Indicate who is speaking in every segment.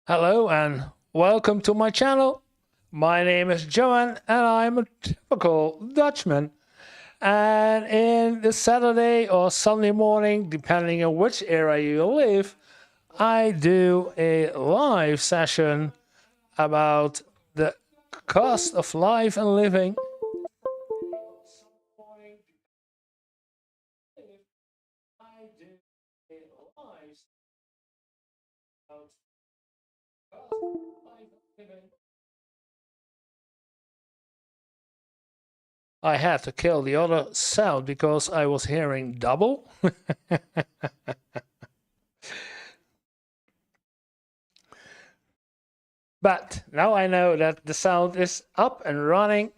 Speaker 1: Hello and welcome to my channel. My name is Johan and I'm a typical Dutchman. And in the Saturday or Sunday morning, depending on which area you live, I do a live session about the cost of life and living. I had to kill the other sound because I was hearing double. But now I know that the sound is up and running.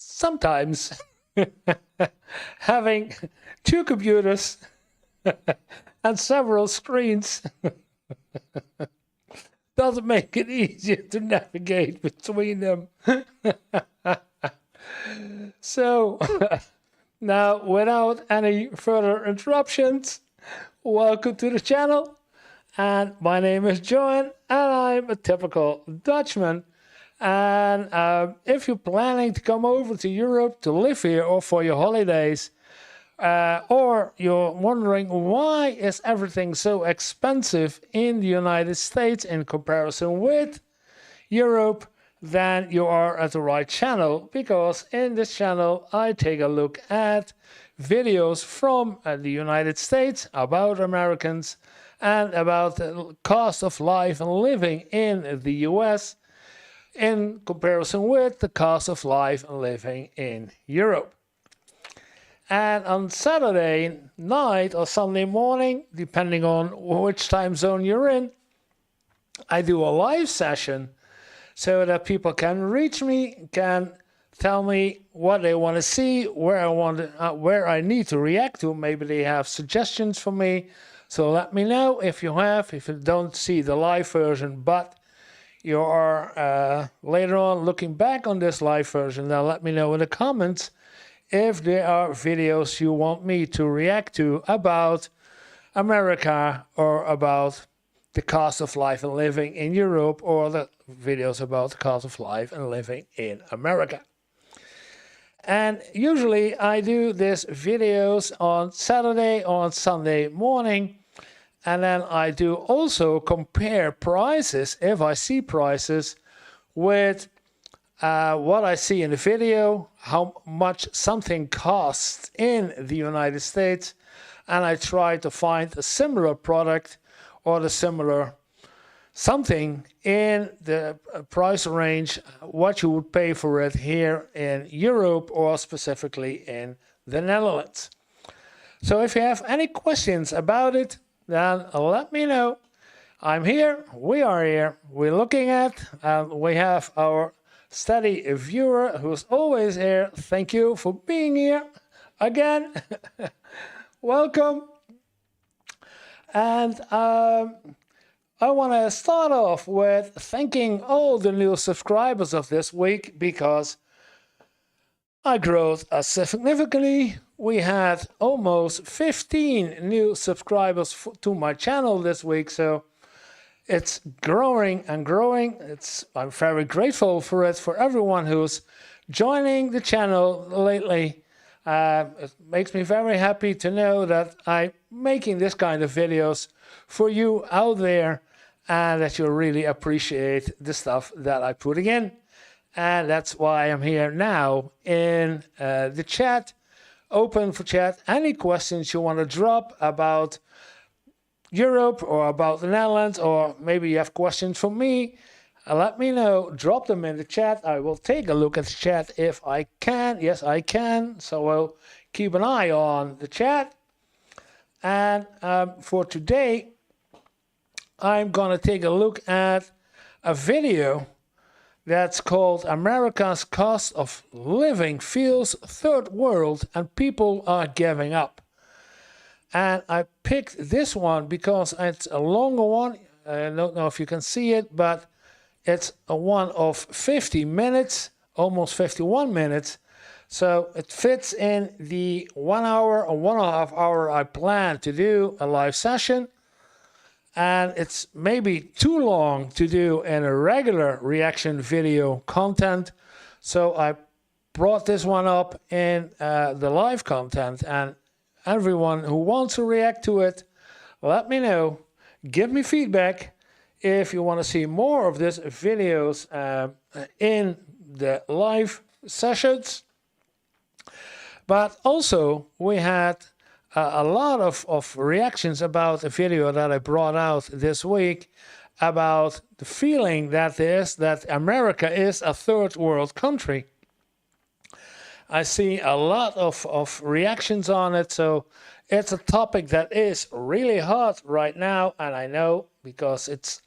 Speaker 1: Sometimes having two computers and several screens doesn't make it easier to navigate between them. So now, without any further interruptions, welcome to the channel. And my name is Johan, and I'm a typical Dutchman. And if you're planning to come over to Europe to live here or for your holidays, or you're wondering why is everything so expensive in the United States in comparison with Europe, then you are at the right channel, because in this channel I take a look at videos from the United States about Americans and about the cost of life and living in the US in comparison with the cost of life and living in Europe. And on Saturday night or Sunday morning, depending on which time zone you're in, I do a live session so that people can reach me, can tell me what they want to see, where I need to react to. Maybe they have suggestions for me. So let me know if you don't see the live version, but you are later on looking back on this live version, then let me know in the comments if there are videos you want me to react to about America or about the cost of life and living in Europe, or the videos about the cost of life and living in America. And usually I do these videos on Saturday or on Sunday morning, and then I do also compare prices, if I see prices, with what I see in the video, how much something costs in the United States, and I try to find a similar product or the similar something in the price range, what you would pay for it here in Europe or specifically in the Netherlands. So if you have any questions about it, then let me know. I'm here, we are here, we're looking at, we have our steady viewer who's always here. Thank you for being here again. Welcome. And I want to start off with thanking all the new subscribers of this week, because I grew significantly. We had almost 15 new subscribers to my channel this week, so it's growing and growing. I'm very grateful for it, for everyone who's joining the channel lately. It makes me very happy to know that I'm making this kind of videos for you out there, and that you really appreciate the stuff that I'm putting in. And that's why I'm here now in the chat, open for chat. Any questions you want to drop about Europe or about the Netherlands, or maybe you have questions for me, Let me know. Drop them in the chat. I will take a look at the chat if I can. Yes, I can. So we'll keep an eye on the chat. And for today, I'm going to take a look at a video that's called America's Cost of Living Feels Third World and People Are Giving Up. And I picked this one because it's a longer one. I don't know if you can see it, but it's a one of 50 minutes, almost 51 minutes. So it fits in the 1 hour or 1.5 hour I plan to do a live session. And it's maybe too long to do in a regular reaction video content. So I brought this one up in the live content. And everyone who wants to react to it, let me know. Give me feedback if you want to see more of these videos in the live sessions. But also, we had a lot of reactions about a video that I brought out this week about the feeling that is that America is a third world country. I see a lot of reactions on it, so it's a topic that is really hot right now, and I know because it's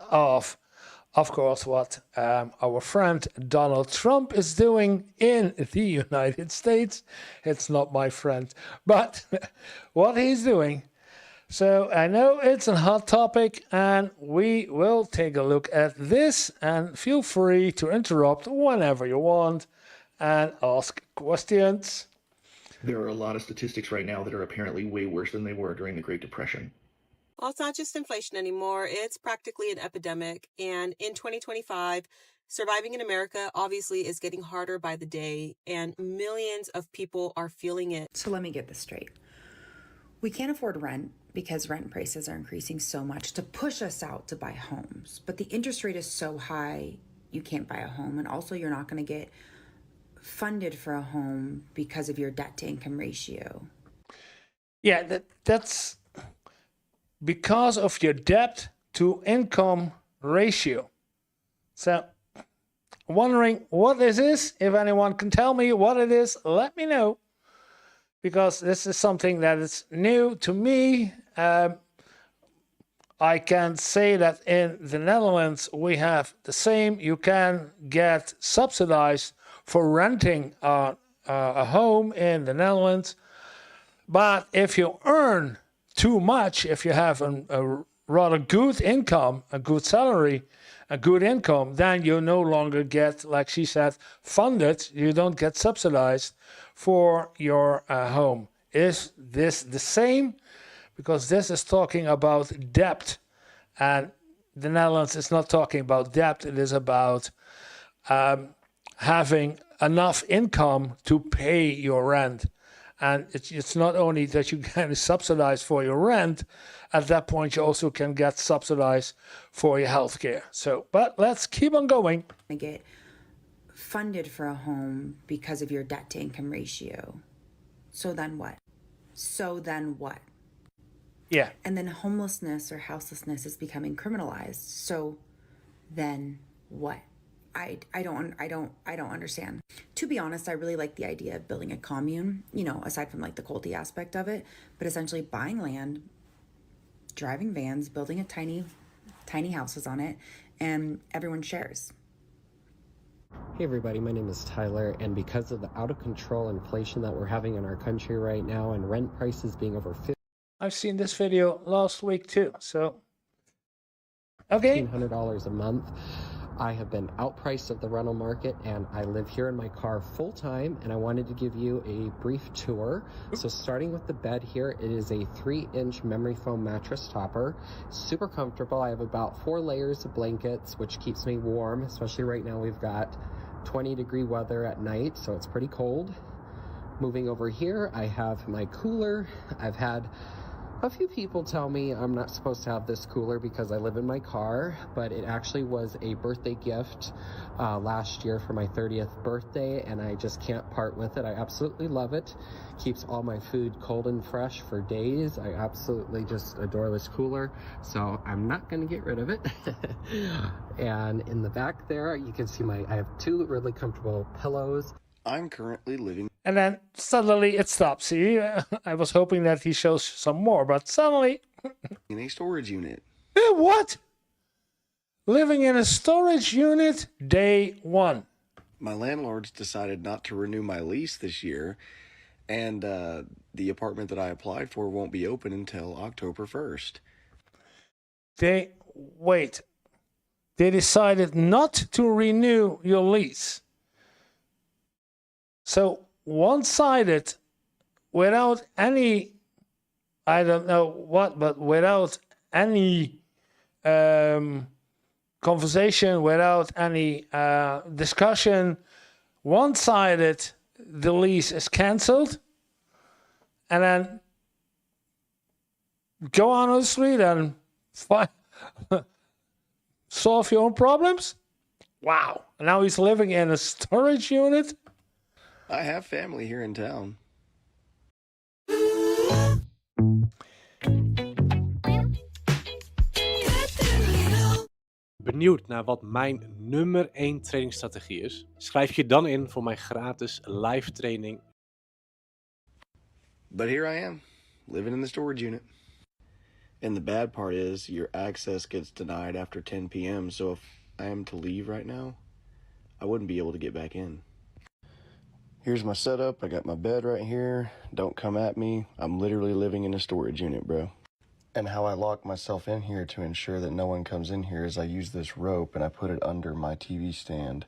Speaker 1: of course, what our friend Donald Trump is doing in the United States. It's not my friend, but what he's doing. So I know it's a hot topic, and we will take a look at this, and feel free to interrupt whenever you want and ask questions.
Speaker 2: There are a lot of statistics right now that are apparently way worse than they were during the Great Depression.
Speaker 3: Well, it's not just inflation anymore. It's practically an epidemic. And in 2025, surviving in America obviously is getting harder by the day, and millions of people are feeling it.
Speaker 4: So let me get this straight. We can't afford rent because rent prices are increasing so much to push us out to buy homes. But the interest rate is so high, you can't buy a home. And also, you're not going to get funded for a home because of your debt to income ratio.
Speaker 1: Yeah, that's because of your debt to income ratio. So, wondering what this is? If anyone can tell me what it is, let me know. Because this is something that is new to me. I can say that in the Netherlands we have the same. You can get subsidized for renting a home in the Netherlands. But if you earn too much, if you have a rather good income, a good salary, a good income, then you no longer get, like she said, funded. You don't get subsidized for your home. Is this the same? Because this is talking about debt, and the Netherlands is not talking about debt. It is about having enough income to pay your rent. And it's not only that you can subsidize for your rent, at that point you also can get subsidized for your health care. So, but let's keep on going.
Speaker 4: I get funded for a home because of your debt to income ratio. So then what?
Speaker 1: Yeah.
Speaker 4: And then homelessness or houselessness is becoming criminalized. So then what? I don't understand. To be honest, I really like the idea of building a commune, aside from like the culty aspect of it, but essentially buying land, driving vans, building a tiny houses on it, and everyone shares.
Speaker 5: Hey everybody, my name is Tyler, and because of the out of control inflation that we're having in our country right now and rent prices being over
Speaker 1: I've seen this video last week too, so okay.
Speaker 5: $1,500 a month, I have been outpriced at the rental market, and I live here in my car full time, and I wanted to give you a brief tour. So starting with the bed here, it is a 3-inch memory foam mattress topper, super comfortable. I have about 4 layers of blankets, which keeps me warm, especially right now we've got 20-degree weather at night, so it's pretty cold. Moving over here, I have my cooler. I've had A few people tell me I'm not supposed to have this cooler because I live in my car, but it actually was a birthday gift last year for my 30th birthday, and I just can't part with it. I absolutely love it. Keeps all my food cold and fresh for days. I absolutely just adore this cooler, so I'm not going to get rid of it. And in the back there, you can see I have two really comfortable pillows.
Speaker 6: I'm currently living
Speaker 1: And then suddenly it stops. See, I was hoping that he shows some more, but suddenly...
Speaker 6: in a storage unit.
Speaker 1: What? Living in a storage unit, day 1.
Speaker 6: My landlords decided not to renew my lease this year, and the apartment that I applied for won't be open until October 1st.
Speaker 1: Wait. They decided not to renew your lease. So one-sided, without any, I don't know what, but without any conversation, without any discussion, one-sided, the lease is cancelled, and then go on the street and solve your own problems? Wow. Now he's living in a storage unit?
Speaker 6: I have family here in town.
Speaker 7: Benieuwd naar wat mijn nummer 1 trainingsstrategie is? Schrijf je dan in voor mijn gratis live training.
Speaker 6: But here I am, living in the storage unit. And the bad part is your access gets denied after 10 p.m. So if I am to leave right now, I wouldn't be able to get back in. Here's my setup. I got my bed right here. Don't come at me. I'm literally living in a storage unit, bro. And how I lock myself in here to ensure that no one comes in here is I use this rope and I put it under my TV stand.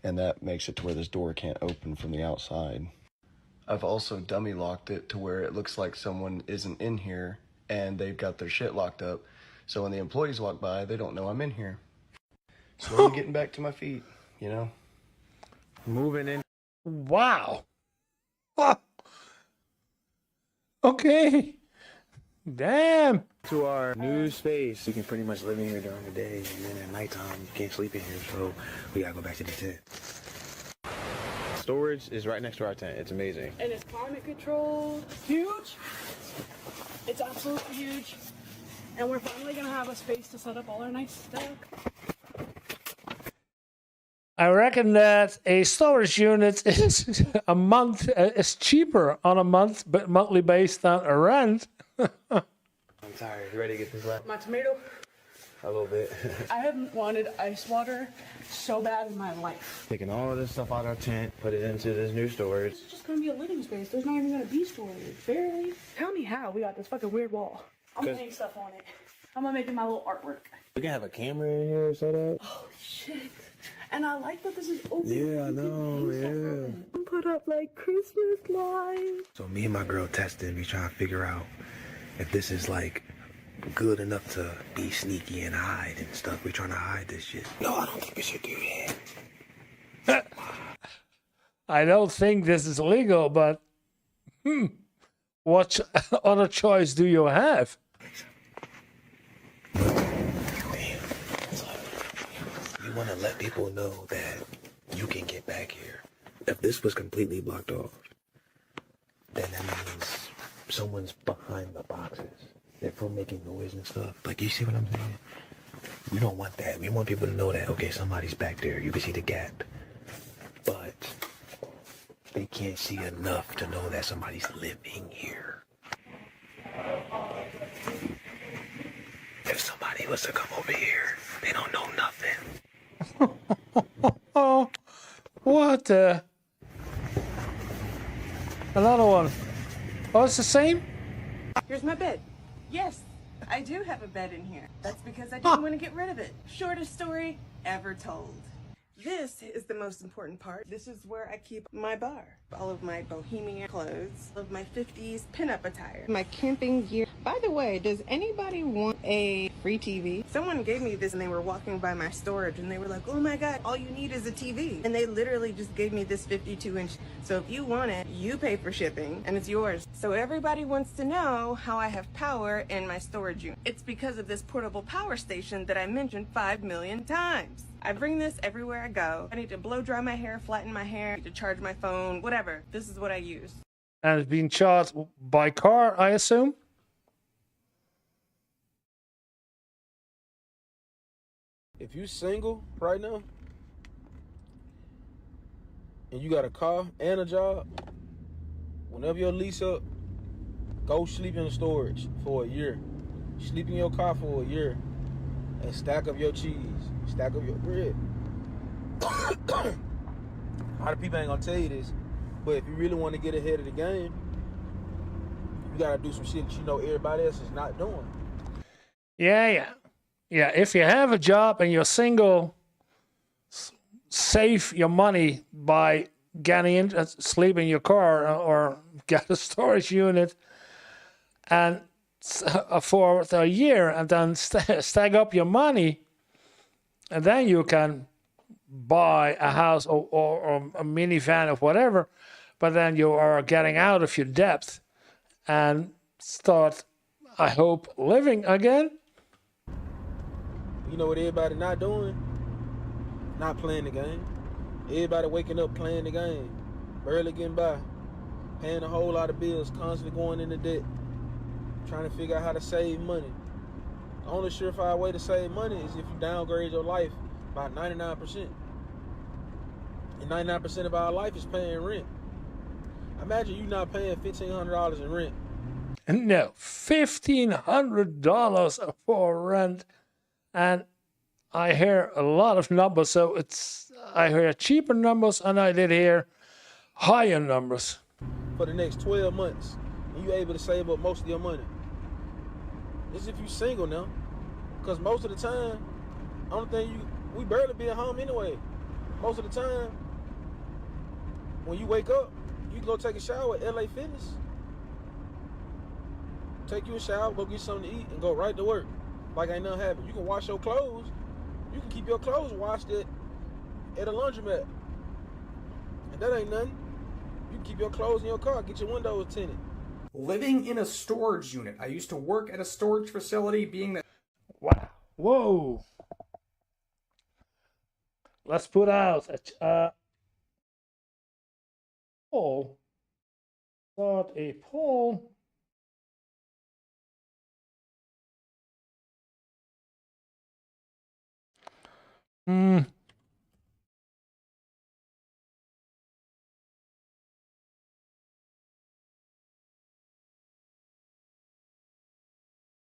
Speaker 6: And that makes it to where this door can't open from the outside. I've also dummy locked it to where it looks like someone isn't in here and they've got their shit locked up. So when the employees walk by, they don't know I'm in here. So I'm getting back to my feet, you know?
Speaker 8: Moving in.
Speaker 1: Wow. Okay. Damn.
Speaker 8: To our new space. You can pretty much live in here during the day, and then at nighttime you can't sleep in here, so we gotta go back to the tent. Storage is right next to our tent. It's amazing.
Speaker 9: And it's climate controlled. Huge. It's absolutely huge. And we're finally gonna have a space to set up all our nice stuff.
Speaker 1: I reckon that a storage unit is a month is cheaper on a monthly based than a rent.
Speaker 8: I'm tired. You ready to get this left?
Speaker 9: My tomato.
Speaker 8: A little bit.
Speaker 9: I haven't wanted ice water so bad in my life.
Speaker 8: Taking all of this stuff out of our tent, put it into this new storage.
Speaker 9: It's just gonna be a living space. There's not even gonna be storage. Barely. Tell me how we got this fucking weird wall. I'm putting stuff on it. I'm gonna make it my little artwork.
Speaker 8: We can have a camera in here set up.
Speaker 9: Oh shit. And I like that this is open.
Speaker 8: Yeah, I know, yeah.
Speaker 9: Put up like Christmas lights.
Speaker 8: So me and my girl testing, we trying to figure out if this is like good enough to be sneaky and hide and stuff. We trying to hide this shit. No, I don't think we should do that.
Speaker 1: I don't think this is legal, but what other choice do you have?
Speaker 8: You want to let people know that you can get back here. If this was completely blocked off, then that means someone's behind the boxes. They're from making noise and stuff. Like, you see what I'm saying? We don't want that. We want people to know that, okay, somebody's back there. You can see the gap. But they can't see enough to know that somebody's living here. If somebody was to come over here, they don't know nothing.
Speaker 1: Oh, what? Another one. Oh, it's the same?
Speaker 10: Here's my bed. Yes, I do have a bed in here. That's because I didn't want to get rid of it. Shortest story ever told. This is the most important part. This is where I keep my bar. All of my bohemian clothes, all of my 50s pinup attire, my camping gear. By the way, does anybody want a free TV. Someone gave me this and they were walking by my storage and they were like, oh my God, all you need is a TV. And they literally just gave me this 52-inch. So if you want it, you pay for shipping and it's yours. So everybody wants to know how I have power in my storage unit. It's because of this portable power station that I mentioned 5 million times. I bring this everywhere I go. I need to blow dry my hair, flatten my hair, I need to charge my phone, whatever. This is what I use.
Speaker 1: And it's being charged by car, I assume?
Speaker 11: If you single right now, and you got a car and a job, whenever your lease up, go sleep in the storage for a year. Sleep in your car for a year and stack up your cheese, stack up your bread. A lot of people ain't gonna tell you this, but if you really want to get ahead of the game, you gotta do some shit that you know everybody else is not doing.
Speaker 1: Yeah. If you have a job and you're single, save your money by getting in, sleep in your car or get a storage unit and for a year, and then stack up your money, and then you can buy a house or a minivan or whatever, but then you are getting out of your debt and start, I hope, living again.
Speaker 11: You know what everybody not doing? Not playing the game. Everybody waking up playing the game, barely getting by, paying a whole lot of bills, constantly going into debt, trying to figure out how to save money. The only surefire way to save money is if you downgrade your life by 99%. And 99% of our life is paying rent. Imagine you not paying $1,500 in rent.
Speaker 1: No, $1,500 for rent. And I hear a lot of numbers, so I hear cheaper numbers and I did hear higher numbers.
Speaker 11: For the next 12 months, and you able to save up most of your money. This if you single now, because most of the time, we barely be at home anyway. Most of the time, when you wake up, you go take a shower at LA Fitness. Take you a shower, go get something to eat, and go right to work. Like ain't nothing happened. You can wash your clothes. You can keep your clothes washed at a laundromat. And that ain't nothing. You can keep your clothes in your car, get your windows tinted.
Speaker 12: Living in a storage unit. I used to work at a storage facility, being that...
Speaker 1: Wow. Whoa. Let's put out a poll. Start a poll.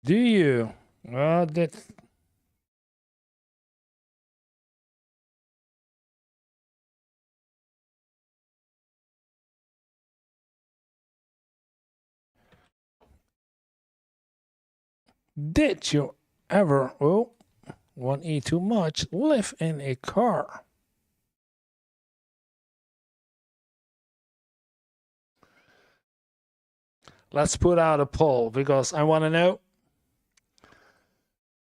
Speaker 1: Do you? Did you ever, one eat too much, live in a car? Let's put out a poll because I want to know.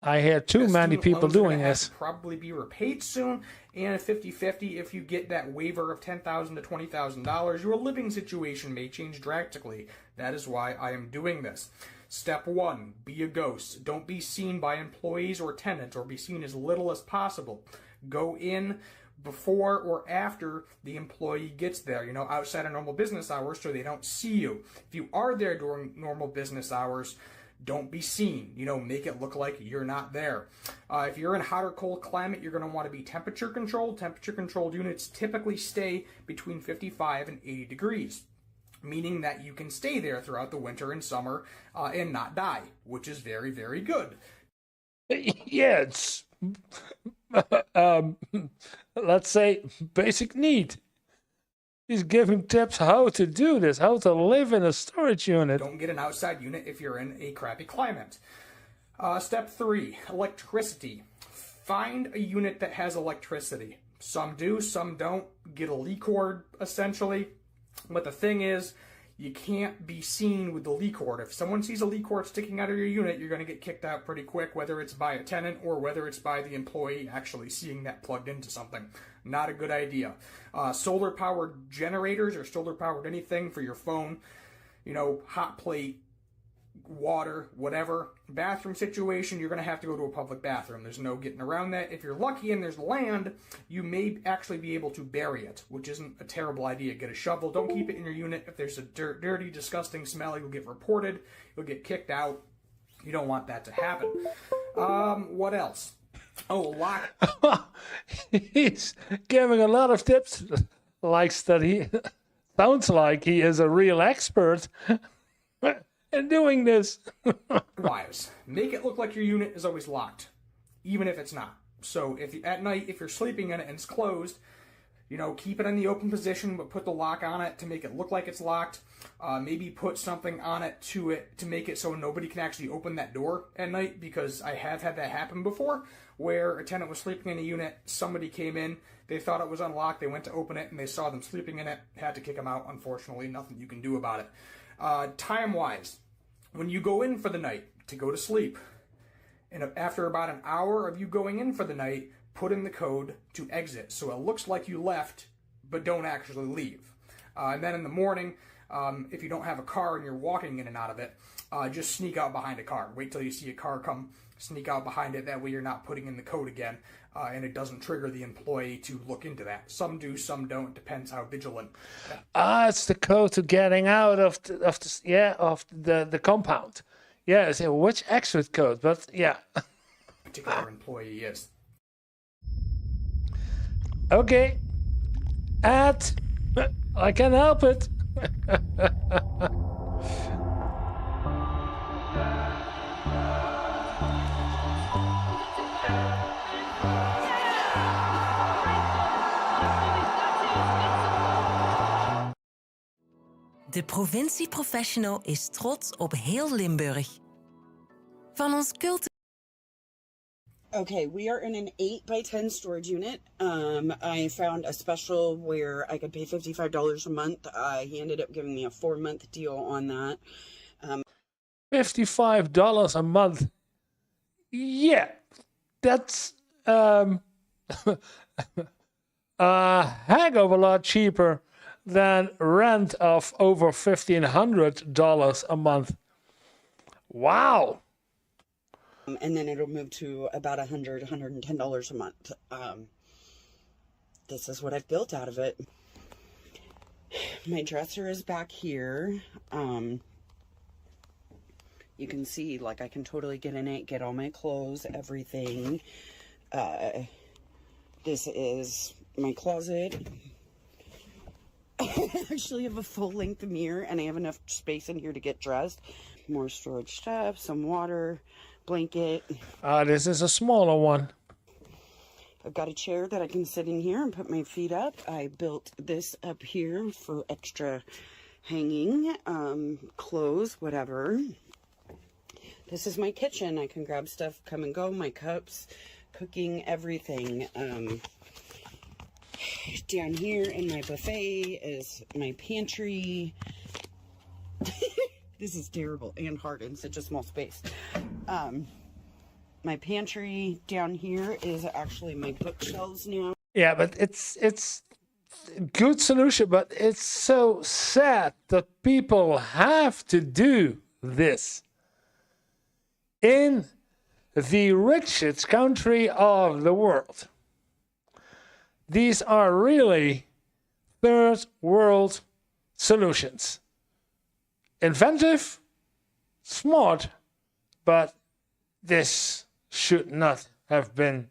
Speaker 1: I hear too many people doing this.
Speaker 12: Probably be repaid soon, and 50-50 if you get that waiver of $10,000 to $20,000, your living situation may change drastically. That is why I am doing this. Step 1, be a ghost. Don't be seen by employees or tenants, or be seen as little as possible. Go in before or after the employee gets there, outside of normal business hours, so they don't see you. If you are there during normal business hours, don't be seen. Make it look like you're not there. If you're in hot or cold climate, you're going to want to be temperature controlled. Temperature controlled units typically stay between 55 and 80 degrees, meaning that you can stay there throughout the winter and summer and not die, which is very, very good.
Speaker 1: Yeah, it's let's say basic need. He's giving tips how to do this, how to live in a storage unit.
Speaker 12: Don't get an outside unit if you're in a crappy climate. Step 3, electricity. Find a unit that has electricity. Some do, some don't. Get a lead cord, essentially. But the thing is, you can't be seen with the leak cord. If someone sees a leak cord sticking out of your unit, you're going to get kicked out pretty quick, whether it's by a tenant or whether it's by the employee actually seeing that plugged into something. Not a good idea. Solar-powered generators or solar-powered anything for your phone, hot plate, water, whatever. Bathroom situation, you're going to have to go to a public bathroom. There's no getting around that. If you're lucky and there's land, you may actually be able to bury it, which isn't a terrible idea. Get a shovel. Don't keep it in your unit. If there's a dirty, disgusting smell, you'll get reported. You'll get kicked out. You don't want that to happen. What else? Oh, lock.
Speaker 1: He's giving a lot of tips. Sounds like he is a real expert in doing this.
Speaker 12: Wise. Make it look like your unit is always locked, even if it's not. So at night, if you're sleeping in it and it's closed, keep it in the open position, but put the lock on it to make it look like it's locked. Maybe put something on it to make it so nobody can actually open that door at night, because I have had that happen before, where a tenant was sleeping in a unit, somebody came in, they thought it was unlocked, they went to open it, and they saw them sleeping in it, had to kick them out, unfortunately, nothing you can do about it. Time-wise, when you go in for the night to go to sleep, and after about an hour of you going in for the night, put in the code to exit, so it looks like you left, but don't actually leave. And then in the morning, if you don't have a car and you're walking in and out of it, just sneak out behind a car. Wait till you see a car come, sneak out behind it. That way you're not putting in the code again, and it doesn't trigger the employee to look into that. Some do, some don't. Depends how vigilant.
Speaker 1: It's the code to getting out of the compound. Yeah, so which exit code? But yeah.
Speaker 12: Particular employee is.
Speaker 1: Okay. I can help it.
Speaker 13: De provincie Professional is trots op heel Limburg. Van ons
Speaker 14: Okay, we are in an 8x10 storage unit. I found a special where I could pay $55 a month. He ended up giving me a 4-month deal on that.
Speaker 1: $55 a month. Yeah, that's a heck of a lot cheaper than rent of over $1,500 a month. Wow.
Speaker 14: And then it'll move to about $110 a month. This is what I've built out of it. My dresser is back here. You can see, like, I can totally get in it, get all my clothes, everything. This is my closet. I actually have a full-length mirror, and I have enough space in here to get dressed. More storage stuff, some water, blanket.
Speaker 1: This is a smaller one.
Speaker 14: I've got a chair that I can sit in here and put my feet up. I built this up here for extra hanging, clothes, whatever. This is my kitchen. I can grab stuff, come and go, my cups, cooking, everything. Down here in my buffet is my pantry. This is terrible and hard in such a small space. My pantry down here is actually my bookshelves now.
Speaker 1: Yeah, but it's a good solution, but it's so sad that people have to do this in the richest country of the world. These are really third world solutions. Inventive, smart, but this should not have been.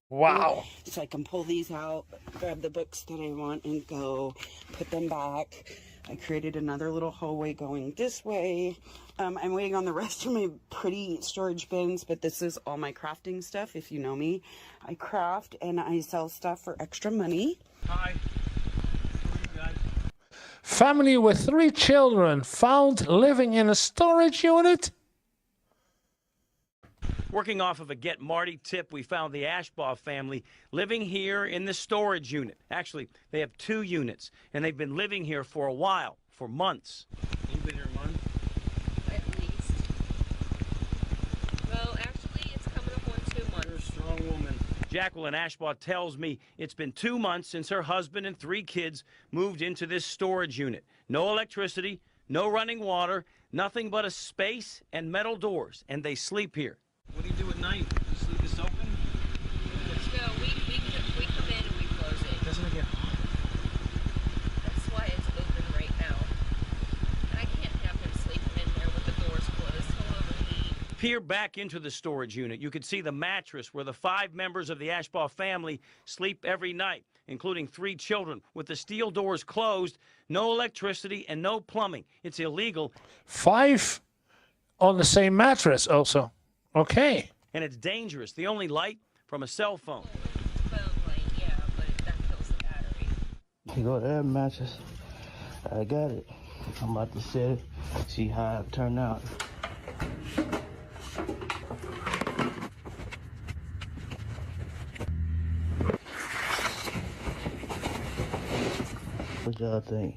Speaker 1: Wow.
Speaker 14: So I can pull these out, grab the books that I want and go, put them back. I created another little hallway going this way. I'm waiting on the rest of my pretty storage bins, but this is all my crafting stuff. If you know me, I craft and I sell stuff for extra money.
Speaker 1: Hi. Family with 3 children found living in a storage unit?
Speaker 15: Working off of a Get Marty tip, we found the Ashbaugh family living here in the storage unit. Actually, they have 2 units, and they've been living here for a while, for months.
Speaker 16: You've been here a month?
Speaker 3: At least. Well, actually, it's coming up on 2 months.
Speaker 16: You're a strong woman.
Speaker 15: Jacqueline Ashbaugh tells me it's been 2 months since her husband and 3 kids moved into this storage unit. No electricity, no running water, nothing but a space and metal doors, and they sleep here.
Speaker 16: What do you do at night? Just leave this open?
Speaker 3: No, we come in and we close it.
Speaker 16: Doesn't it get hot?
Speaker 3: That's why it's open right now. And I can't have him sleeping in there with the doors closed. He'll overheat.
Speaker 15: Peer back into the storage unit. You can see the mattress where the 5 members of the Ashbaugh family sleep every night, including 3 children, with the steel doors closed, no electricity, and no plumbing. It's illegal.
Speaker 1: 5 on the same mattress also. Okay.
Speaker 15: And it's dangerous. The only light from a cell phone.
Speaker 3: Phone light, yeah, but that kills the battery.
Speaker 8: You go to that mattress. I got it. I'm about to set it, see how it turned out. What y'all think?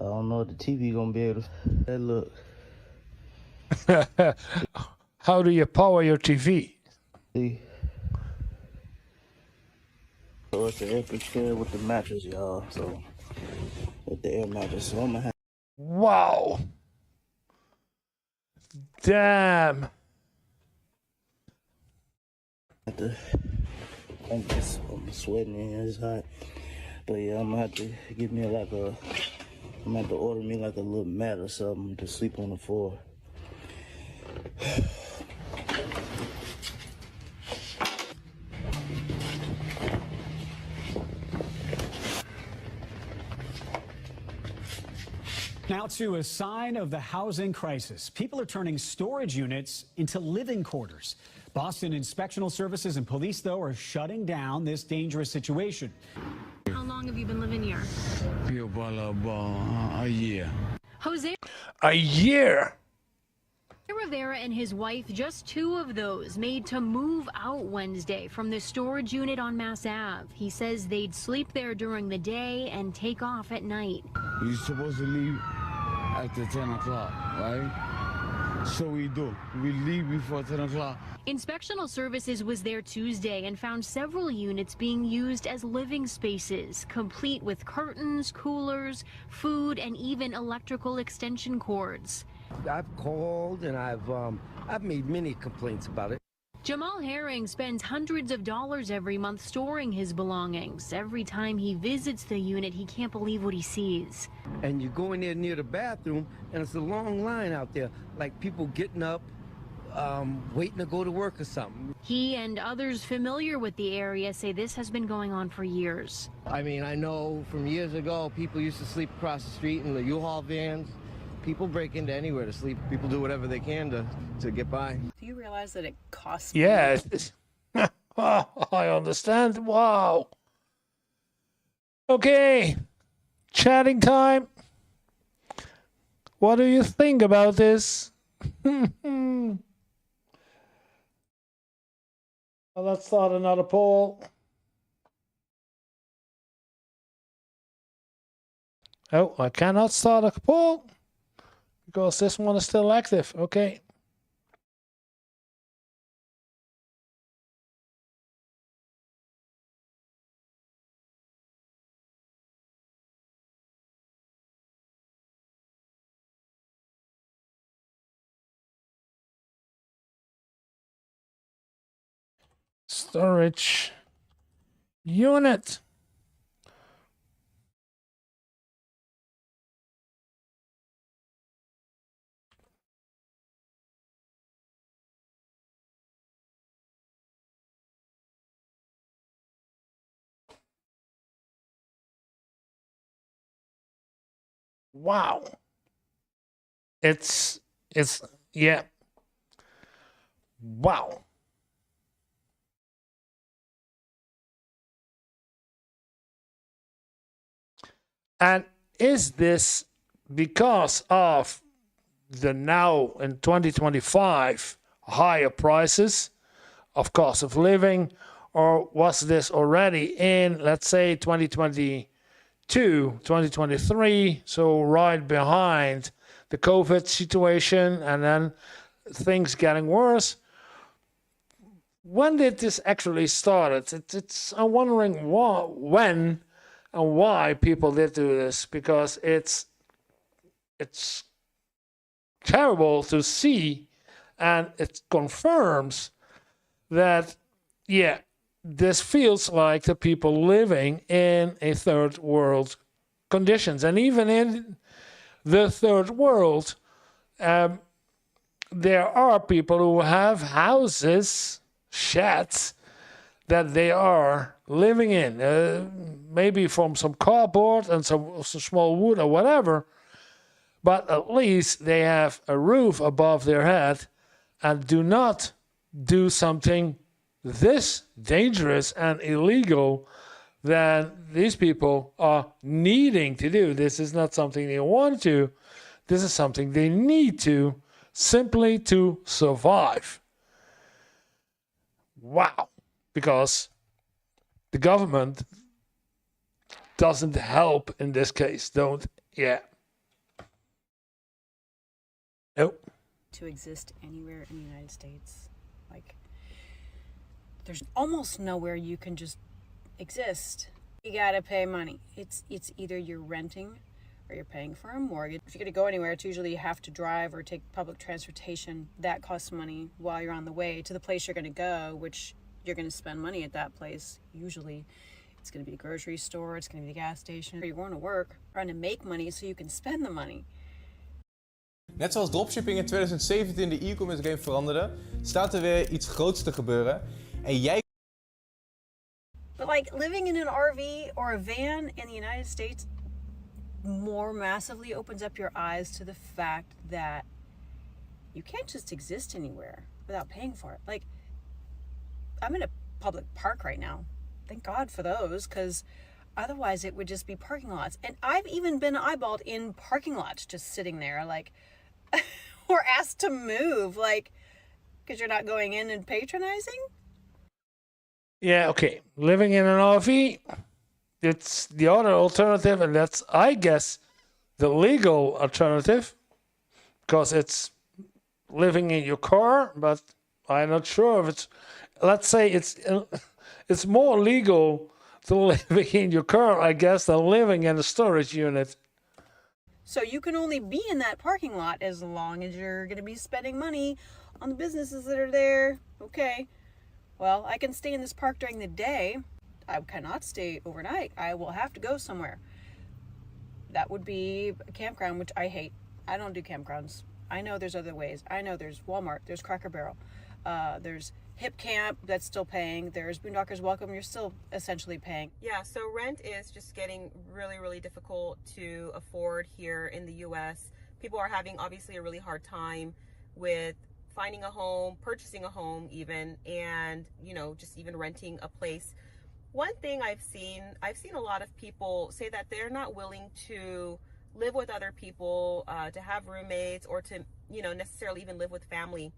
Speaker 8: I don't know if the TV gonna be able to. Hey, look.
Speaker 1: How do you power your TV?
Speaker 8: See? So it's the air conditioner with the mattress, y'all. So with the air mattress, so I'm gonna have.
Speaker 1: Wow. Damn.
Speaker 8: I'm sweating in here, it's hot. But yeah, I'm gonna have to give me I'm gonna have to order me like a little mat or something to sleep on the floor.
Speaker 17: Now to a sign of the housing crisis. People are turning storage units into living quarters. Boston Inspectional Services and police, though, are shutting down this dangerous situation.
Speaker 18: How long have you been living here?
Speaker 19: About a year.
Speaker 18: Jose
Speaker 1: A year?
Speaker 18: Rivera and his wife, just 2 of those, made to move out Wednesday from the storage unit on Mass Ave. He says they'd sleep there during the day and take off at night.
Speaker 19: You're supposed to leave after 10 o'clock, right? So we do. We leave before 10 o'clock.
Speaker 18: Inspectional Services was there Tuesday and found several units being used as living spaces, complete with curtains, coolers, food, and even electrical extension cords.
Speaker 20: I've called and I've made many complaints about it.
Speaker 18: Jamal Herring spends hundreds of dollars every month storing his belongings. Every time he visits the unit, he can't believe what he sees.
Speaker 20: And you go in there near the bathroom and it's a long line out there, like people getting up, waiting to go to work or something.
Speaker 18: He and others familiar with the area say this has been going on for years.
Speaker 20: I mean, I know from years ago, people used to sleep across the street in the U-Haul vans. People break into anywhere to sleep. People do whatever they can to get by.
Speaker 21: Do you realize that it costs?
Speaker 1: Yeah. Oh, I understand. Wow. Okay. Chatting time. What do you think about this? Well, let's start another poll. Oh, I cannot start a poll because this one is still active. Okay. Storage unit. Wow. It's yeah. Wow. And is this because of the now in 2025 higher prices of cost of living, or was this already in, let's say, 2022, 2023, so right behind the COVID situation, and then things getting worse? When did this actually start? I'm wondering when and why people did do this, because it's terrible to see, and it confirms that, yeah, this feels like the people living in a third world conditions. And even in the third world, there are people who have houses, sheds, that they are living in, maybe from some cardboard and some small wood or whatever, but at least they have a roof above their head and do not do something this dangerous and illegal that these people are needing to do. This is not something they want to. This is something they need to, simply to survive. Wow. Because the government doesn't help in this case. Nope.
Speaker 21: To exist anywhere in the United States. Like, there's almost nowhere you can just exist. You gotta pay money. It's either you're renting or you're paying for a mortgage. If you're gonna go anywhere, it's usually you have to drive or take public transportation. That costs money while you're on the way to the place you're gonna go, which you're gonna spend money at that place. Usually it's gonna be a grocery store, it's gonna be a gas station. You're going to work, trying to make money so you can spend the money.
Speaker 2: Net zoals dropshipping in 2017 de e-commerce game veranderde, staat er weer iets groots te gebeuren. En jij...
Speaker 21: But like living in an RV or a van in the United States more massively opens up your eyes to the fact that you can't just exist anywhere without paying for it. Like, I'm in a public park right now. Thank God for those, because otherwise it would just be parking lots. And I've even been eyeballed in parking lots just sitting there, like, or asked to move, like, because you're not going in and patronizing?
Speaker 1: Yeah, okay. Living in an RV, it's the other alternative, and that's, I guess, the legal alternative, because it's living in your car, but I'm not sure if it's, let's say it's more legal to living in your car, I guess, than living in a storage unit.
Speaker 21: So you can only be in that parking lot as long as you're going to be spending money on the businesses that are there. Okay. Well, I can stay in this park during the day. I cannot stay overnight. I will have to go somewhere. That would be a campground, which I hate. I don't do campgrounds. I know there's other ways. I know there's Walmart, there's Cracker Barrel, there's Hip Camp that's still paying. There's Boondockers Welcome. You're still essentially paying.
Speaker 3: Yeah, so rent is just getting really, really difficult to afford here in the U.S. People are having obviously a really hard time with finding a home, purchasing a home even, and, you know, just even renting a place. One thing I've seen a lot of people say that they're not willing to live with other people, to have roommates, or to, you know, necessarily even live with family.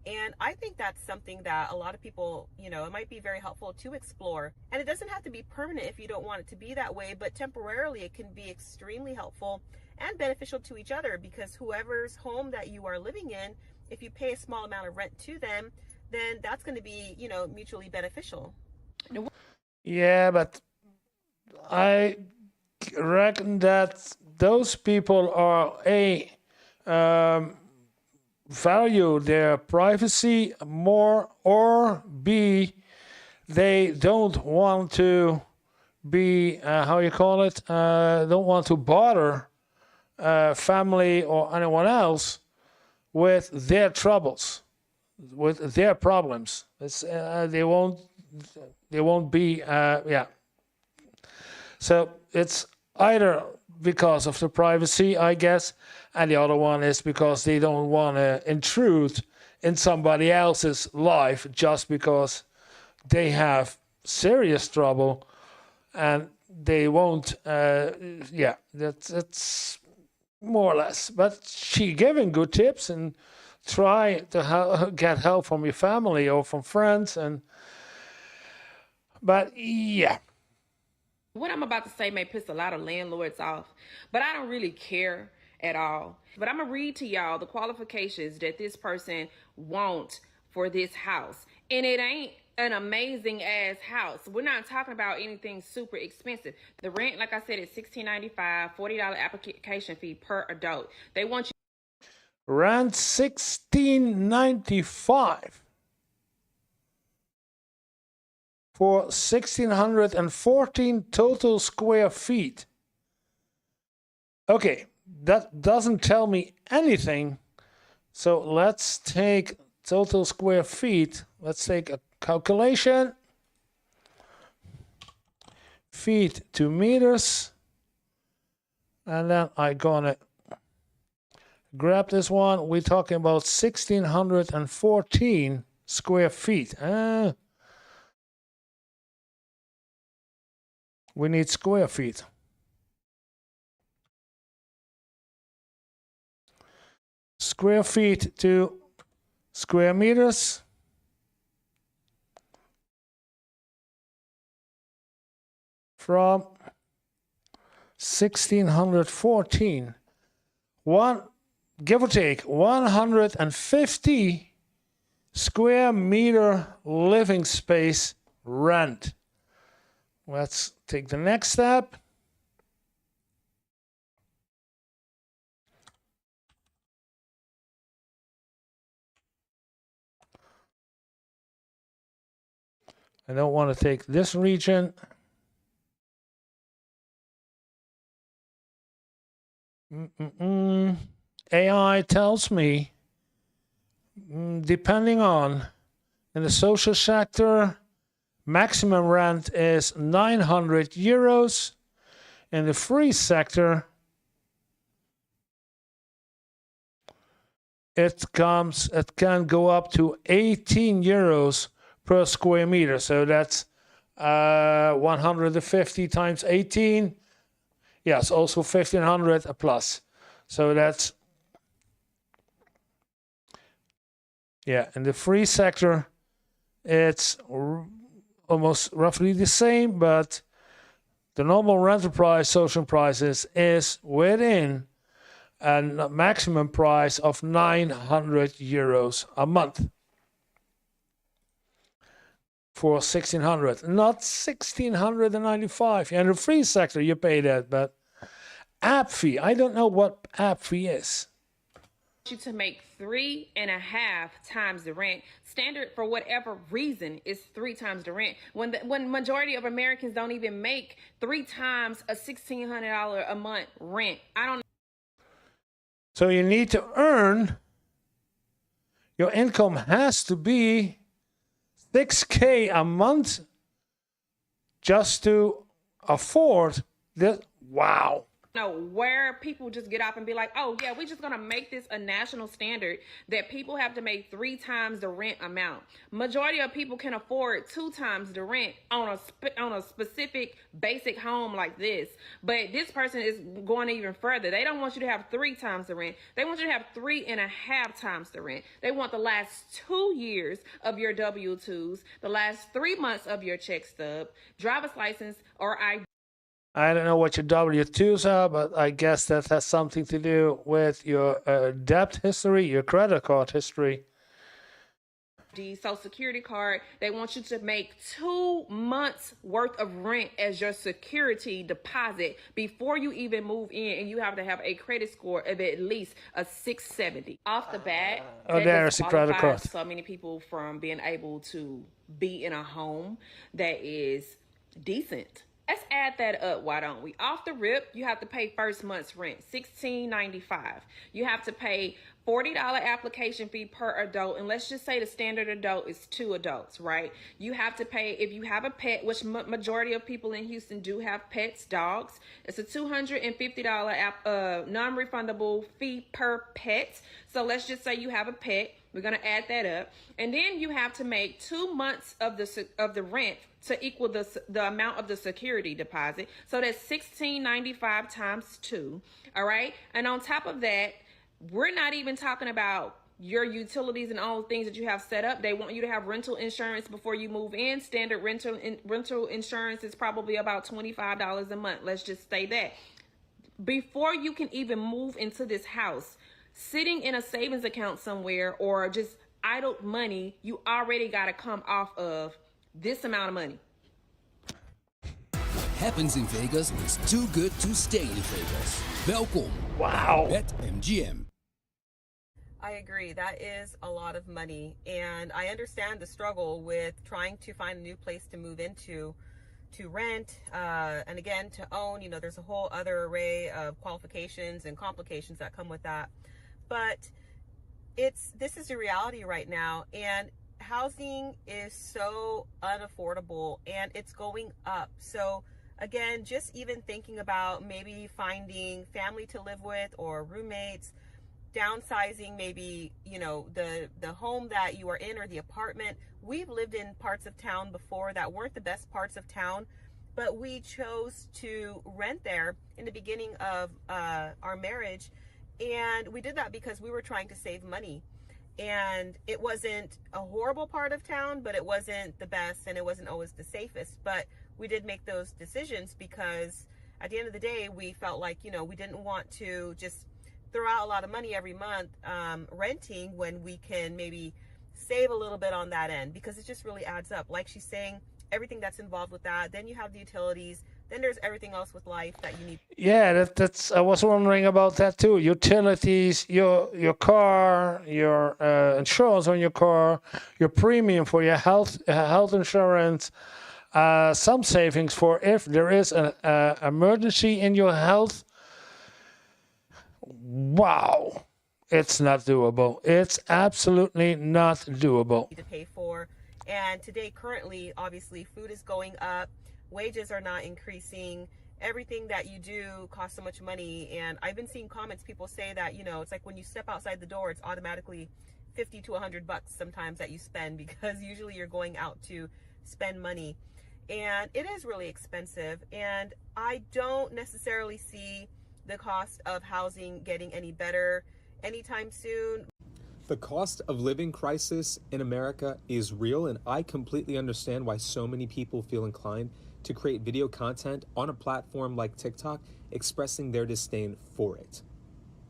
Speaker 3: And I think that's something that a lot of people, you know, it might be very helpful to explore. And it doesn't have to be permanent if you don't want it to be that way, but temporarily it can be extremely helpful and beneficial to each other, because whoever's home that you are living in, if you pay a small amount of rent to them, then that's going to be, you know, mutually beneficial.
Speaker 1: Yeah, but I reckon that those people are value their privacy more, or B, they don't want to be, don't want to bother family or anyone else with their troubles, with their problems. They won't be, So it's either because of the privacy, I guess, and the other one is because they don't want to intrude in somebody else's life just because they have serious trouble, and they won't, that's more or less. But she giving good tips and try to get help from your family or from friends, but yeah.
Speaker 4: What I'm about to say may piss a lot of landlords off, but I don't really care at all. But I'm gonna read to y'all the qualifications that this person wants for this house. And it ain't an amazing ass house. We're not talking about anything super expensive. The rent, like I said, is $16.95, $40 application fee per adult. They want you
Speaker 1: Rent $16.95 for 1,614 total square feet. Okay, that doesn't tell me anything. So let's take total square feet. Let's take a calculation. Feet to meters. And then I'm gonna grab this one. We're talking about 1,614 square feet. We need square feet. Square feet to square meters. From 1,614. Give or take 150 square meter living space rent. Let's take the next step. I don't want to take this region. AI tells me, depending on, in the social sector, maximum rent is 900 euros. In the free sector, it can go up to 18 euros per square meter. So that's 150 times 18. Yes, also 1,500 plus. So that's, yeah, in the free sector, it's almost roughly the same, but the normal rental price, social prices, is within a maximum price of 900 euros a month. For 1,600, not 1,695. In the free sector, you pay that, but app fee, I don't know what app fee is.
Speaker 4: you to make 3.5 times the rent. Standard for whatever reason is 3 times the rent. When majority of Americans don't even make 3 times a $1,600 a month rent. I don't.
Speaker 1: So you need to earn. Your income has to be $6,000 a month just to afford this. Wow.
Speaker 4: No, where people just get up and be like, oh yeah, we're just gonna make this a national standard that people have to make 3 times the rent amount. Majority of people can afford 2 times the rent on a specific basic home like this. But this person is going even further. They don't want you to have 3 times the rent. They want you to have 3.5 times the rent. They want the last 2 years of your W-2s, the last 3 months of your check stub, driver's license, or ID.
Speaker 1: I don't know what your W-2s are, but I guess that has something to do with your debt history, your credit card history.
Speaker 4: The Social Security card. They want you to make 2 months worth of rent as your security deposit before you even move in, and you have to have a credit score of at least a 670. Off the bat,
Speaker 1: there's a credit card.
Speaker 4: So many people from being able to be in a home that is decent. Let's add that up, why don't we? Off the rip, you have to pay first month's rent, $16.95. You have to pay $40 application fee per adult, and let's just say the standard adult is 2 adults, right? You have to pay, if you have a pet, which majority of people in Houston do have pets, dogs, it's a $250 non-refundable fee per pet. So let's just say you have a pet. We're gonna add that up, and then you have to make 2 months of the rent to equal the amount of the security deposit. So that's $16.95 times 2. All right, and on top of that, we're not even talking about your utilities and all the things that you have set up. They want you to have rental insurance before you move in. Standard rental insurance is probably about $25 a month. Let's just say that. Before you can even move into this house, sitting in a savings account somewhere or just idle money, you already got to come off of this amount of money.
Speaker 5: What happens in Vegas is too good to stay in Vegas. Welkom.
Speaker 1: Wow.
Speaker 5: BetMGM.
Speaker 3: I agree. That is a lot of money. And I understand the struggle with trying to find a new place to move into, to rent, and again, to own. You know, there's a whole other array of qualifications and complications that come with that. But this is the reality right now. And housing is so unaffordable and it's going up. So again, just even thinking about maybe finding family to live with or roommates, downsizing maybe, you know, the home that you are in or the apartment. We've lived in parts of town before that weren't the best parts of town, but we chose to rent there in the beginning of our marriage. And we did that because we were trying to save money. And it wasn't a horrible part of town, but it wasn't the best and it wasn't always the safest. But we did make those decisions because at the end of the day, we felt like, you know, we didn't want to just throw out a lot of money every month renting when we can maybe save a little bit on that end, because it just really adds up. Like she's saying, everything that's involved with that. Then you have the utilities. Then there's everything else with life that you need.
Speaker 1: Yeah, that's. I was wondering about that too. Utilities, your car, your insurance on your car, your premium for your health insurance, some savings for if there is an emergency in your health. Wow, it's not doable. It's absolutely not doable.
Speaker 3: To pay for, and today, currently, obviously, food is going up. Wages are not increasing. Everything that you do costs so much money. And I've been seeing comments, people say that, you know, it's like when you step outside the door, it's automatically $50 to $100 sometimes that you spend, because usually you're going out to spend money. And it is really expensive. And I don't necessarily see the cost of housing getting any better anytime soon.
Speaker 22: The cost of living crisis in America is real, and I completely understand why so many people feel inclined to create video content on a platform like TikTok, expressing their disdain for it.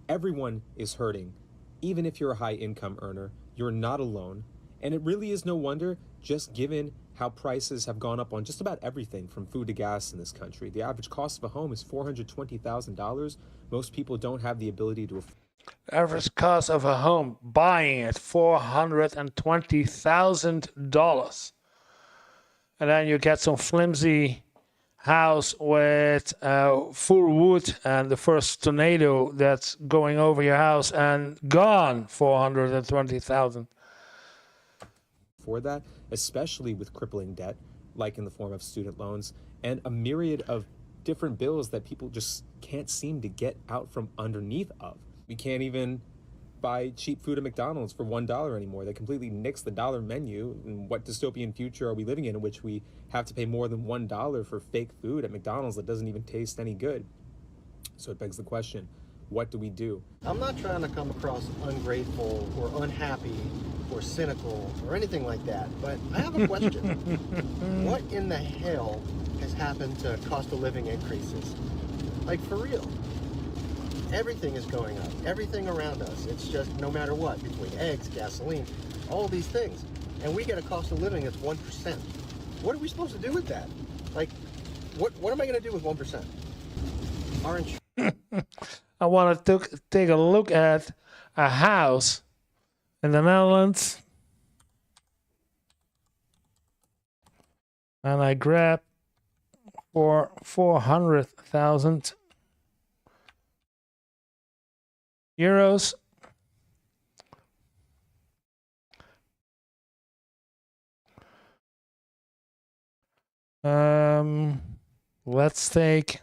Speaker 22: Everyone is hurting. Even if you're a high-income earner, you're not alone. And it really is no wonder, just given how prices have gone up on just about everything from food to gas in this country. The average cost of a home is $420,000. Most people don't have the ability to afford.
Speaker 1: Average cost of a home, buying it, $420,000. And then you get some flimsy house with full wood and the first tornado that's going over your house and gone, $420,000.
Speaker 22: For that, especially with crippling debt, like in the form of student loans, and a myriad of different bills that people just can't seem to get out from underneath of. We can't even buy cheap food at McDonald's for $1 anymore. They completely nixed the dollar menu. And what dystopian future are we living in which we have to pay more than $1 for fake food at McDonald's that doesn't even taste any good? So it begs the question, what do we do?
Speaker 23: I'm not trying to come across ungrateful or unhappy or cynical or anything like that, but I have a question. What in the hell has happened to cost of living increases? Like, for real. Everything is going up. Everything around us. It's just no matter what, between eggs, gasoline, all these things. And we get a cost of living that's 1%. What are we supposed to do with that? Like, what am I going to do with 1%? Our insurance.
Speaker 1: I want to take a look at a house in the Netherlands. And I grab for 400,000 euros. Let's take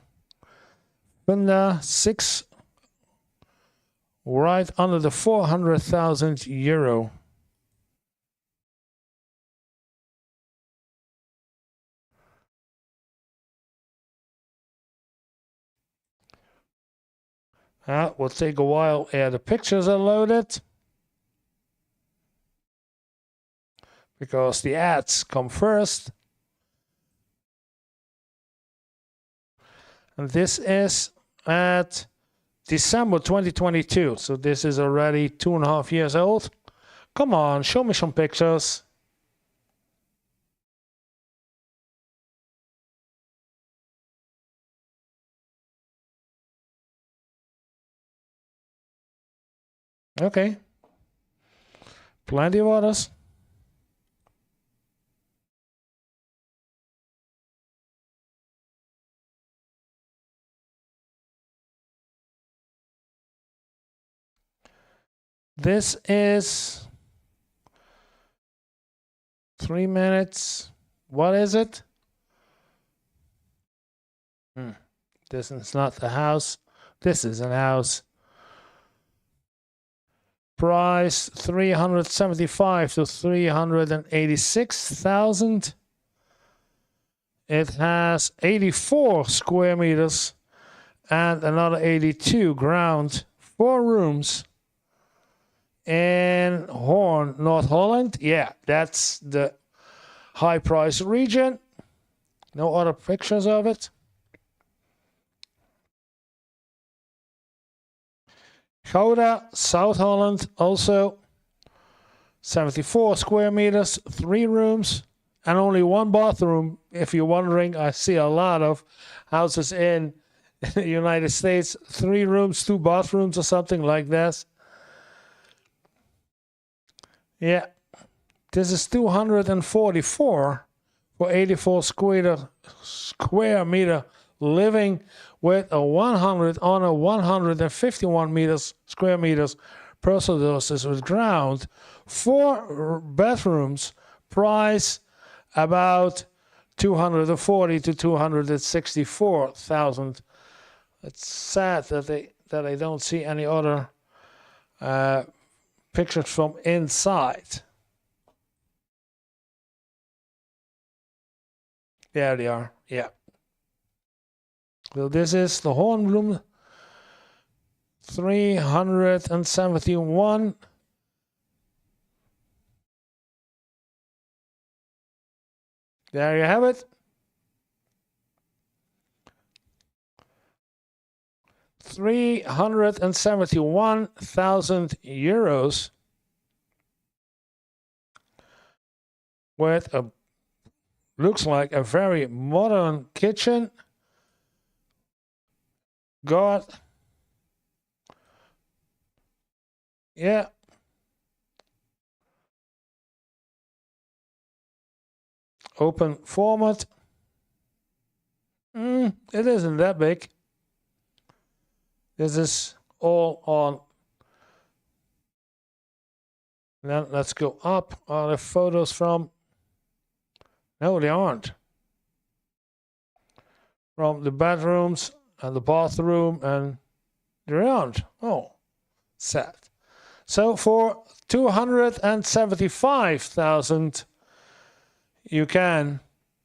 Speaker 1: Funda 6 right under the 400,000 euro. Will take a while. Yeah, the pictures are loaded. because the ads come first. And this is at December 2022. So this is already 2.5 years old. Come on, show me some pictures. Okay. Plenty of others. This is 3 minutes. What is it? This is not the house. This is an house. Price 375 to 386,000. It has 84 square meters and another 82 ground. 4 rooms in Hoorn, North Holland. Yeah, that's the high price region. No other pictures of it. Gouda, South Holland, also 74 square meters, 3 rooms, and only 1 bathroom. If you're wondering, I see a lot of houses in the United States, 3 rooms, 2 bathrooms, or something like that. Yeah, this is 244 for 84 square meter living with a 100 on a 151 square meters personal doses with ground. 4 bedrooms, price about 240 to 264,000. It's sad that I don't see any other pictures from inside. There they are. Yeah. So this is the Hornbloem 371. There you have it. 371,000 euros with a looks like a very modern kitchen. God. Yeah. Open format. It isn't that big. This is all on. Then let's go up. Are there photos from? No, they aren't. From the bedrooms and the bathroom, and they aren't. Oh, sad. So for 275,000, you can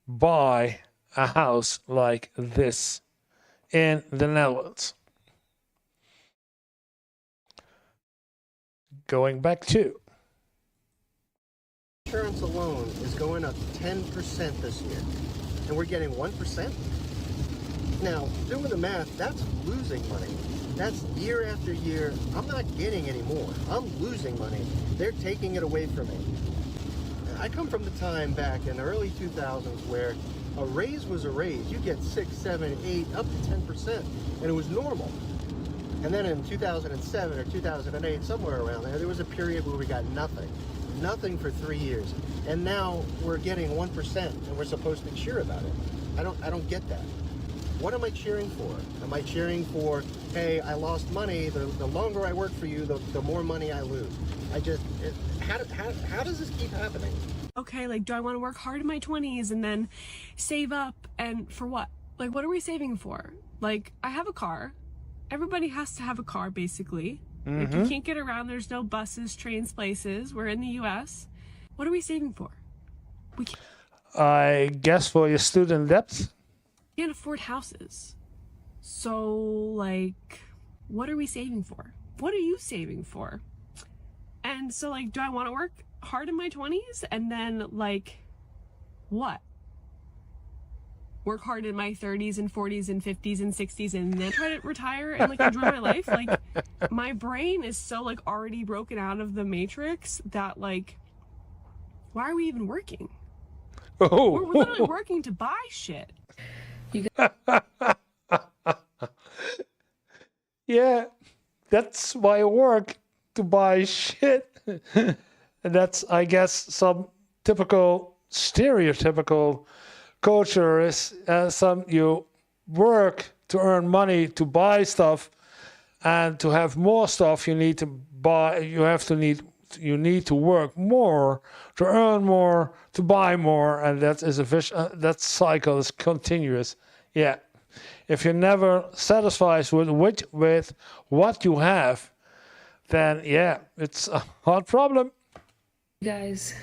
Speaker 1: buy a house like this in the Netherlands. Going back to
Speaker 23: insurance alone is going up 10% this year, and we're getting 1%. Now, doing the math, that's losing money. That's year after year. I'm not getting any more. I'm losing money. They're taking it away from me. I come from the time back in the early 2000s where a raise was a raise. You get 6, 7, 8, up to 10%, and it was normal. And then in 2007 or 2008, somewhere around there was a period where we got nothing. Nothing for 3 years. And now we're getting 1%, and we're supposed to cheer about it. I don't get that. What am I cheering for? Am I cheering for, hey, I lost money, the longer I work for you, the more money I lose? How does this keep happening?
Speaker 6: Okay, like, do I want to work hard in my 20s and then save up, and for what? Like, what are we saving for? Like, I have a car. Everybody has to have a car, basically. Like, you can't get around. There's no buses, trains, places. We're in the U.S. What are we saving for? We can't.
Speaker 1: I guess for your student debt.
Speaker 6: Can't afford houses. So, like, what are we saving for? What are you saving for? And so, like, do I want to work? hard in my 20s and then like what? Work hard in my 30s and 40s and 50s and 60s and then try to retire and like enjoy my life. Like my brain is so like already broken out of the matrix that like, why are we even working?
Speaker 1: Oh.
Speaker 6: We're literally working to buy shit.
Speaker 1: Yeah, that's why I work, to buy shit. And that's, I guess, some typical, stereotypical culture is you work to earn money to buy stuff, and to have more stuff you need to buy. You need to work more to earn more to buy more, and that is that cycle is continuous. Yeah, if you're never satisfied with what you have, then yeah, it's a hard problem.
Speaker 7: Guys,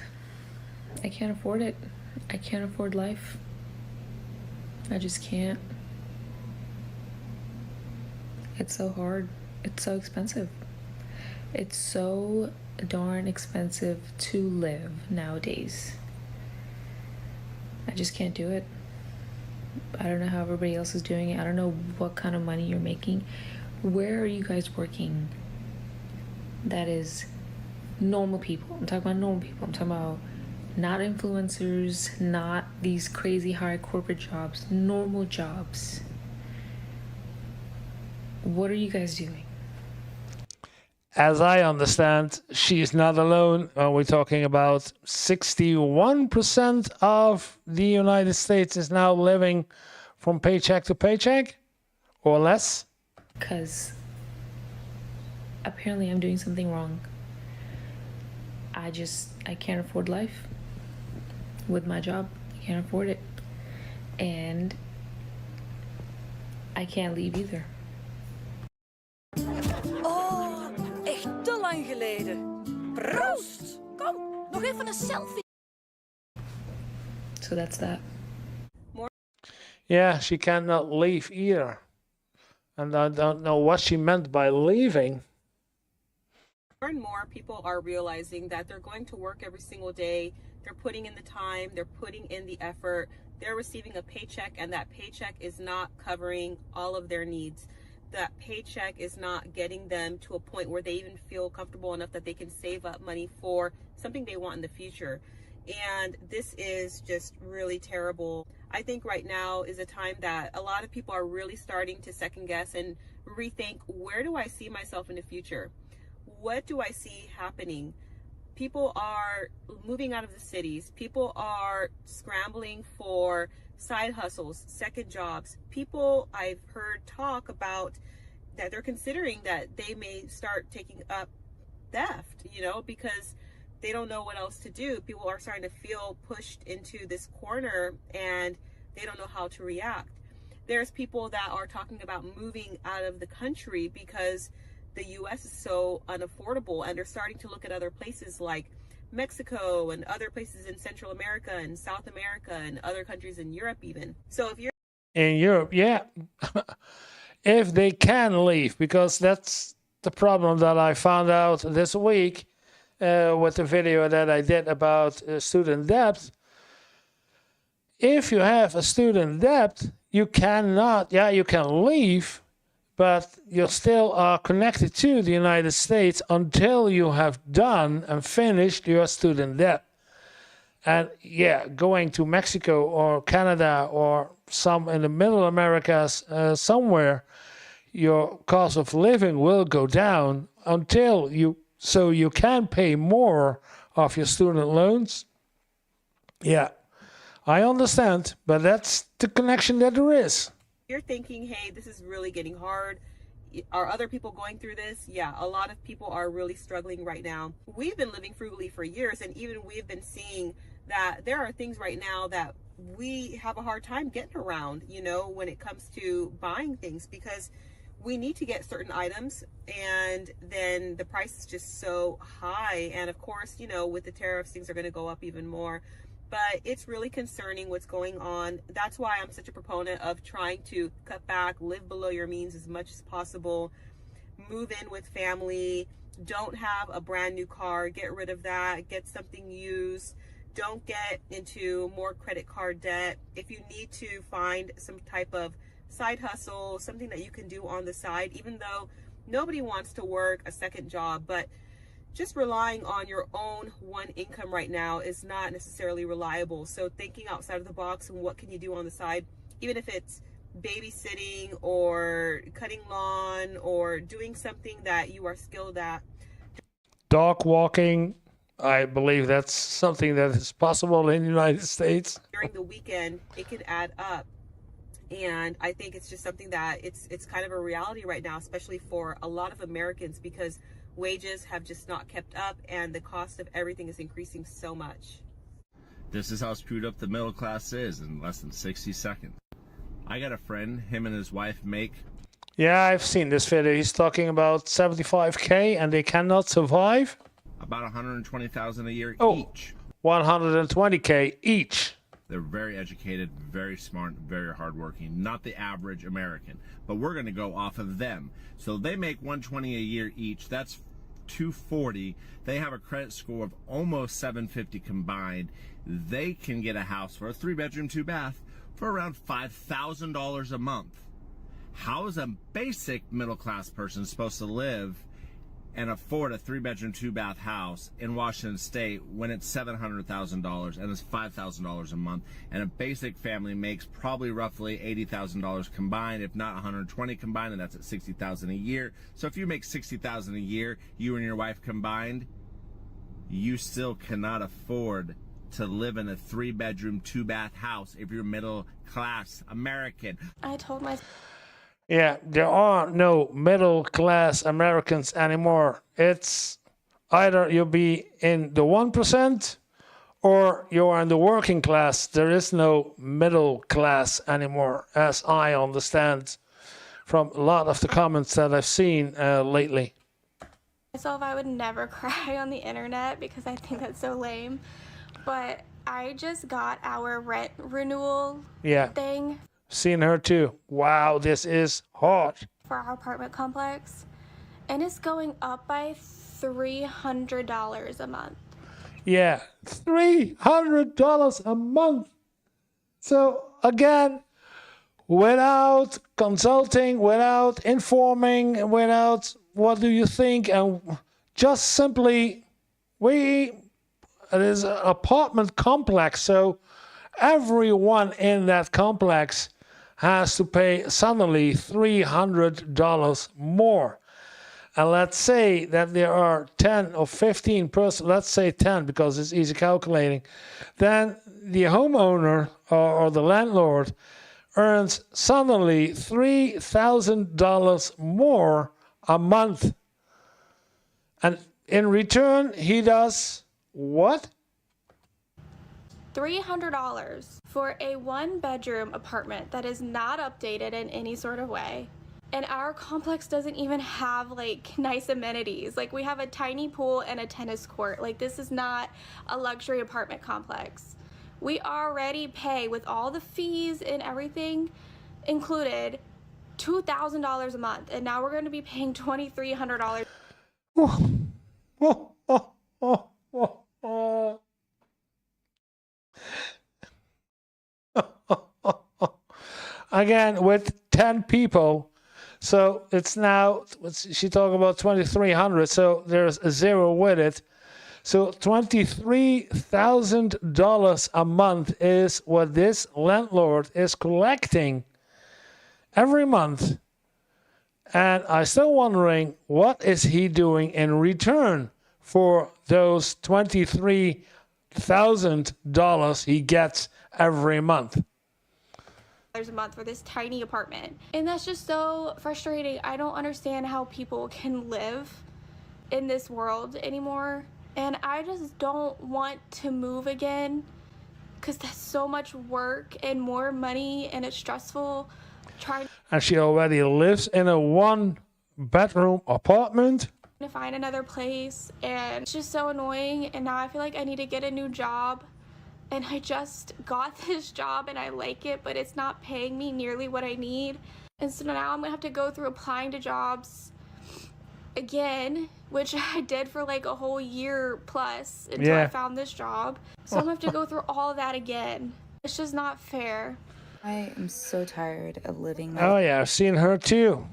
Speaker 7: I can't afford it. I can't afford life. I just can't. It's so hard. It's so expensive. It's so darn expensive to live nowadays. I just can't do it. I don't know how everybody else is doing it. I don't know what kind of money you're making. Where are you guys working? That is normal people. I'm talking about normal people. I'm talking about not influencers, not these crazy high corporate jobs, normal jobs. What are you guys doing?
Speaker 1: As I understand, she is not alone. We're talking about 61% of the United States is now living from paycheck to paycheck, or less.
Speaker 7: Because apparently I'm doing something wrong. I can't afford life with my job. I can't afford it. And I can't leave either.
Speaker 9: Oh, echt te lang geleden. Proost! Kom, nog even een selfie.
Speaker 7: So that's that.
Speaker 1: Yeah, she cannot leave either. And I don't know what she meant by leaving.
Speaker 3: More and more people are realizing that they're going to work every single day. They're putting in the time, they're putting in the effort. They're receiving a paycheck, and that paycheck is not covering all of their needs. That paycheck is not getting them to a point where they even feel comfortable enough that they can save up money for something they want in the future. And this is just really terrible. I think right now is a time that a lot of people are really starting to second guess and rethink, where do I see myself in the future? What do I see happening? People are moving out of the cities. People are scrambling for side hustles, second jobs. People, I've heard talk about that they're considering that they may start taking up theft, because they don't know what else to do. People are starting to feel pushed into this corner and they don't know how to react. There's people that are talking about moving out of the country because the U.S. is so unaffordable, and they're starting to look at other places like Mexico and other places in Central America and South America and other countries in Europe even. So if you're
Speaker 1: In Europe, yeah. If they can leave, because that's the problem that I found out this week with the video that I did about student debt. If you have a student debt, you cannot, you can leave, but you still are connected to the United States until you have done and finished your student debt. And going to Mexico or Canada or some in the middle Americas, somewhere, your cost of living will go down until you can pay more of your student loans. Yeah, I understand, but that's the connection that there is.
Speaker 3: You're thinking, hey, this is really getting hard. Are other people going through this? Yeah, a lot of people are really struggling right now. We've been living frugally for years, and even we've been seeing that there are things right now that we have a hard time getting around, when it comes to buying things, because we need to get certain items and then the price is just so high. And of course, with the tariffs, things are going to go up even more. But it's really concerning what's going on. That's why I'm such a proponent of trying to cut back, live below your means as much as possible, move in with family, Don't have a brand new car. Get rid of that. Get something used. Don't get into more credit card debt. If you need to find some type of side hustle, something that you can do on the side, even though nobody wants to work a second job, but just relying on your own one income right now is not necessarily reliable. So thinking outside of the box and what can you do on the side, even if it's babysitting or cutting lawn or doing something that you are skilled at.
Speaker 1: Dog walking, I believe that's something that is possible in the United States.
Speaker 3: During the weekend, it can add up. And I think it's just something that it's kind of a reality right now, especially for a lot of Americans, because wages have just not kept up and the cost of everything is increasing so much.
Speaker 10: This is how screwed up the middle class is in less than 60 seconds. I got a friend, him and his wife make...
Speaker 1: Yeah, I've seen this video. He's talking about 75K and they cannot survive.
Speaker 10: About $120,000 a year each.
Speaker 1: 120K each.
Speaker 10: They're very educated, very smart, very hardworking. Not the average American, but we're going to go off of them. So they make $120 a year each. That's $240. They have a credit score of almost 750 combined. They can get a house for a 3-bedroom, 2-bath for around $5,000 a month. How is a basic middle-class person supposed to live and afford a 3-bedroom, 2-bath house in Washington State when it's $700,000 and it's $5,000 a month, and a basic family makes probably roughly $80,000 combined, if not $120 combined, and that's at $60,000 a year. So if you make $60,000 a year, you and your wife combined, you still cannot afford to live in a 3-bedroom, 2-bath house if you're middle-class American.
Speaker 11: I told my...
Speaker 1: Yeah, there are no middle-class Americans anymore. It's either you'll be in the 1% or you are in the working class. There is no middle class anymore, as I understand from a lot of the comments that I've seen lately.
Speaker 11: Myself, I would never cry on the internet because I think that's so lame. But I just got our rent renewal thing.
Speaker 1: Seen her too. Wow, this is hot.
Speaker 11: For our apartment complex. And it's going up by $300 a month.
Speaker 1: Yeah, $300 a month. So again, without consulting, without informing, without what do you think, and just simply, it is an apartment complex, so everyone in that complex has to pay suddenly $300 more. And let's say that there are 10 or 15 persons, let's say 10 because it's easy calculating, then the homeowner or the landlord earns suddenly $3,000 more a month. And in return, he does what?
Speaker 11: $300 for a 1-bedroom apartment that is not updated in any sort of way. And our complex doesn't even have like nice amenities. Like we have a tiny pool and a tennis court. Like this is not a luxury apartment complex. We already pay with all the fees and everything included $2,000 a month. And now we're going to be paying $2,300.
Speaker 1: Again, with 10 people, so it's now, she talking about 2,300, so there's a zero with it. So $23,000 a month is what this landlord is collecting every month. And I'm still wondering, what is he doing in return for those $23,000 he gets every month?
Speaker 11: A month for this tiny apartment. And that's just so frustrating. I don't understand how people can live in this world anymore. And I just don't want to move again because that's so much work and more money and it's stressful.
Speaker 1: And she already lives in a 1-bedroom apartment.
Speaker 11: To find another place, and it's just so annoying. And now I feel like I need to get a new job. And I just got this job and I like it, but it's not paying me nearly what I need. And so now I'm gonna have to go through applying to jobs again, which I did for like a whole year plus until I found this job. So I'm gonna have to go through all of that again. It's just not fair.
Speaker 7: I am so tired of living my
Speaker 1: Oh yeah, I've seen her too.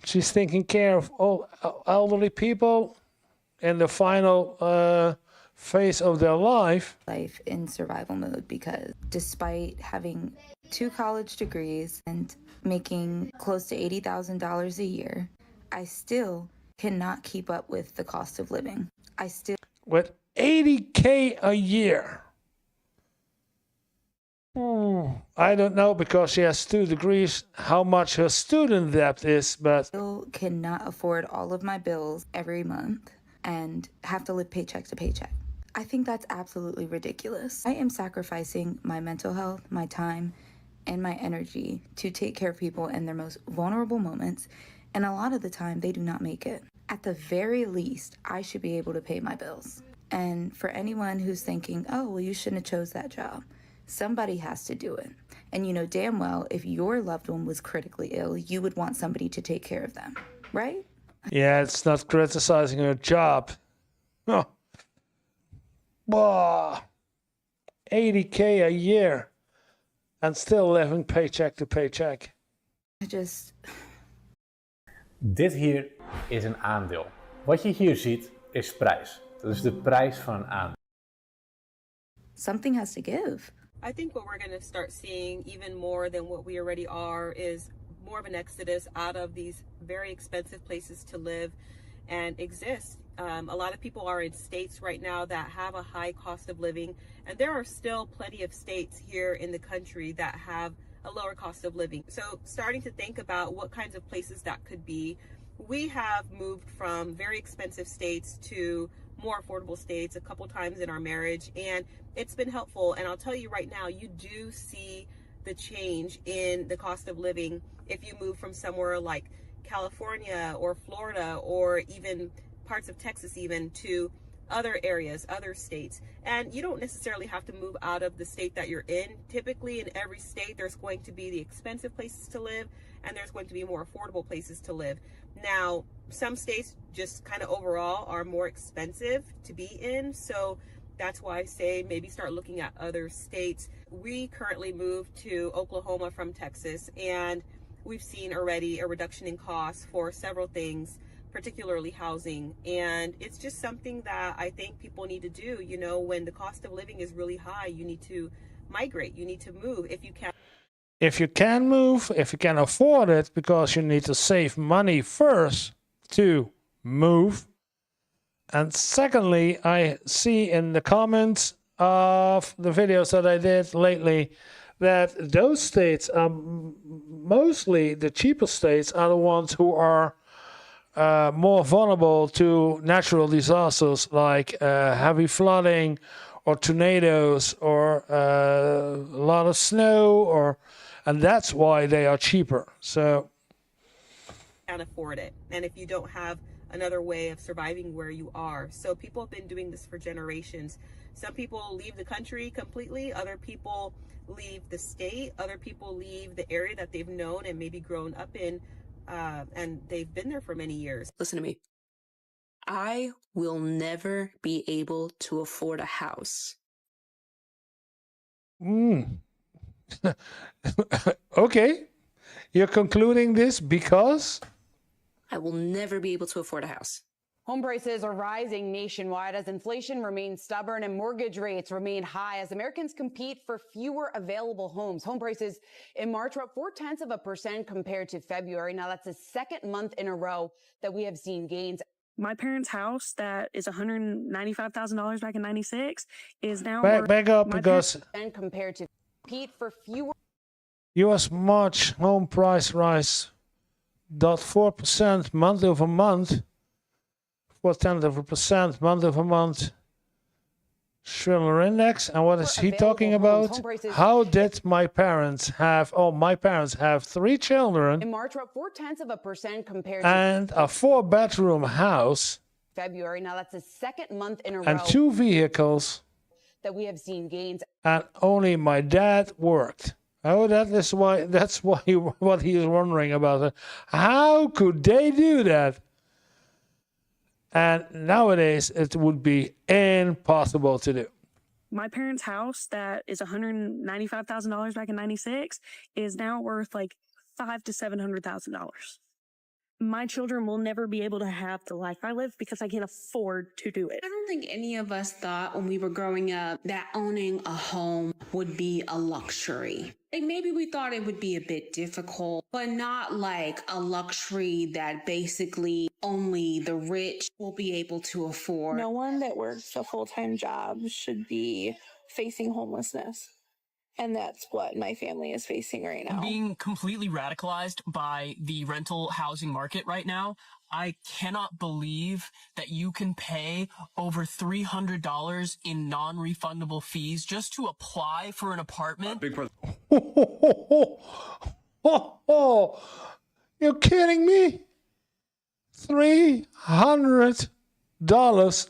Speaker 1: She's taking care of all elderly people in the final phase of their life
Speaker 7: in survival mode, because despite having 2 college degrees and making close to $80,000 a year, I still cannot keep up with the cost of living. I still
Speaker 1: with $80K a year. I don't know, because she has 2 degrees, how much her student debt is, but
Speaker 7: still cannot afford all of my bills every month and have to live paycheck to paycheck. I think that's absolutely ridiculous. I am sacrificing my mental health, my time, and my energy to take care of people in their most vulnerable moments, and a lot of the time they do not make it. At the very least, I should be able to pay my bills. And for anyone who's thinking, oh, well, you shouldn't have chose that job, somebody has to do it. And you know damn well, if your loved one was critically ill, you would want somebody to take care of them, right?
Speaker 1: yeah, it's not criticizing her job. Oh. Bah. 80K a year and still living paycheck to paycheck.
Speaker 7: I just...
Speaker 12: Dit hier is een aandeel. Wat je hier ziet is prijs. Dat is de prijs van een aandeel.
Speaker 7: Something has to give.
Speaker 3: I think what we're going to start seeing even more than what we already are is more of an exodus out of these very expensive places to live and exist. A lot of people are in states right now that have a high cost of living, and there are still plenty of states here in the country that have a lower cost of living. So starting to think about what kinds of places that could be. We have moved from very expensive states to more affordable states a couple times in our marriage, and it's been helpful. And I'll tell you right now, you do see the change in the cost of living if you move from somewhere like California or Florida or even parts of Texas even to other areas, other states. And you don't necessarily have to move out of the state that you're in. Typically in every state there's going to be the expensive places to live and there's going to be more affordable places to live. Now, some states just kind of overall are more expensive to be in, so that's why I say maybe start looking at other states. We currently moved to Oklahoma from Texas, and we've seen already a reduction in costs for several things, particularly housing. And it's just something that I think people need to do. You know, when the cost of living is really high, you need to migrate, you need to move if you can.
Speaker 1: If you can move, if you can afford it, because you need to save money first to move. And secondly, I see in the comments of the videos that I did lately that those states are mostly the cheaper states are the ones who are more vulnerable to natural disasters like heavy flooding or tornadoes or a lot of snow, and that's why they are cheaper. So
Speaker 3: Can't afford it, and if you don't have another way of surviving where you are. So people have been doing this for generations. Some people leave the country completely, other people leave the state, other people leave the area that they've known and maybe grown up in, and they've been there for many years.
Speaker 13: Listen to me. I will never be able to afford a house.
Speaker 1: Okay, you're concluding this because?
Speaker 13: I will never be able to afford a house.
Speaker 14: Home prices are rising nationwide as inflation remains stubborn and mortgage rates remain high as Americans compete for fewer available homes. Home prices in March were up 0.4% compared to February. Now that's the second month in a row that we have seen gains.
Speaker 6: My parents' house that is $195,000 back in '96 is now
Speaker 1: back up because
Speaker 14: and compared to compete for fewer.
Speaker 1: U.S. March home price rise 0.4% month over month. 0.4% month over month. Schiller index. And what is he talking about? How did my parents have? Oh, my parents have 3 children.
Speaker 14: In March, we're up 0.4% compared
Speaker 1: and
Speaker 14: to
Speaker 1: a 4-bedroom house.
Speaker 14: February. Now that's the second month in a
Speaker 1: and
Speaker 14: row.
Speaker 1: 2 vehicles.
Speaker 14: That we have seen gains.
Speaker 1: And only my dad worked. Oh, that's why what he is wondering about. How could they do that? And nowadays, it would be impossible to do.
Speaker 6: My parents' house that is $195,000 back in '96 is now worth like $500,000 to $700,000. My children will never be able to have the life I live because I can't afford to do it.
Speaker 13: I don't think any of us thought when we were growing up that owning a home would be a luxury. Like maybe we thought it would be a bit difficult, but not like a luxury that basically only the rich will be able to afford.
Speaker 6: No one that works a full-time job should be facing homelessness. And that's what my family is facing right now.
Speaker 8: I'm being completely radicalized by the rental housing market right now. I cannot believe that you can pay over $300 in non-refundable fees just to apply for an apartment.
Speaker 1: You're kidding me? $300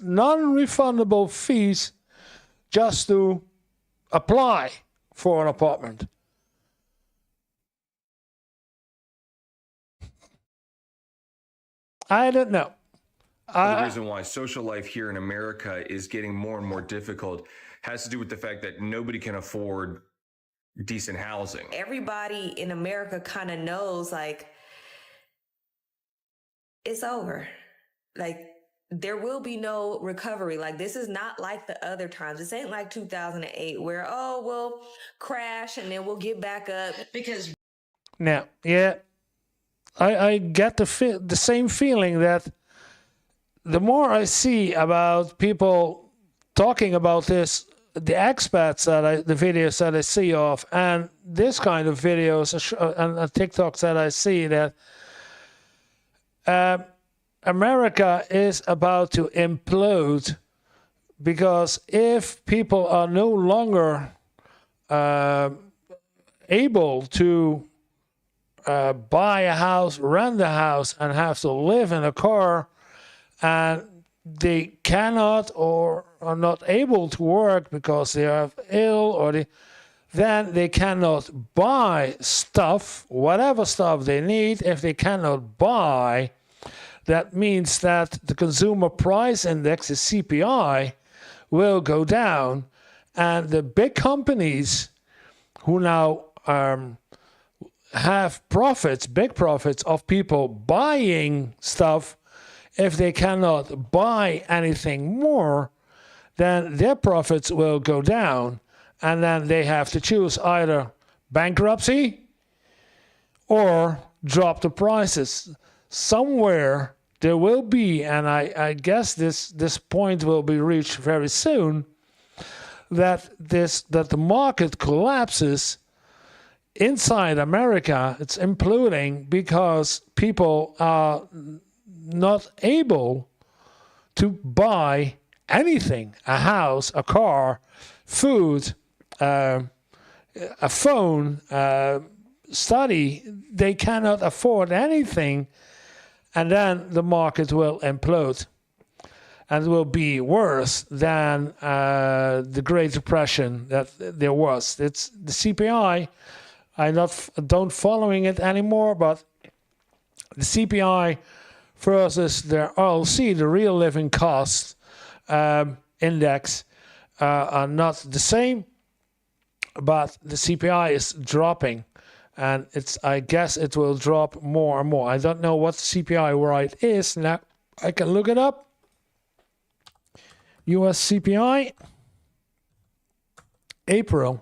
Speaker 1: non-refundable fees just to apply for an apartment. I don't know.
Speaker 15: The reason why social life here in America is getting more and more difficult has to do with the fact that nobody can afford decent housing.
Speaker 16: Everybody in America kind of knows, like, it's over. Like, there will be no recovery. Like, this is not like the other times. This ain't like 2008 where, oh, we'll crash and then we'll get back up. Because
Speaker 1: now, yeah, I get the same feeling that the more I see about people talking about this, the expats the videos that I see of, and this kind of videos and TikToks that I see, that America is about to implode, because if people are no longer able to buy a house, rent a house, and have to live in a car, and they cannot or are not able to work because they are ill, or then they cannot buy stuff, whatever stuff they need. If they cannot buy, that means that the consumer price index, the CPI, will go down, and the big companies who now have profits, big profits of people buying stuff, if they cannot buy anything more, then their profits will go down, and then they have to choose either bankruptcy or drop the prices. Somewhere there will be, and I guess this point will be reached very soon, that the market collapses inside America. It's imploding because people are not able to buy anything: a house, a car, food, a phone, study. They cannot afford anything, and then the market will implode, and will be worse than the Great Depression that there was. It's the CPI. I'm don't following it anymore, but the CPI versus the RLC, the real living cost index, are not the same, but the CPI is dropping, and I guess it will drop more and more. I don't know what the CPI right is now. I can look it up. US CPI, April.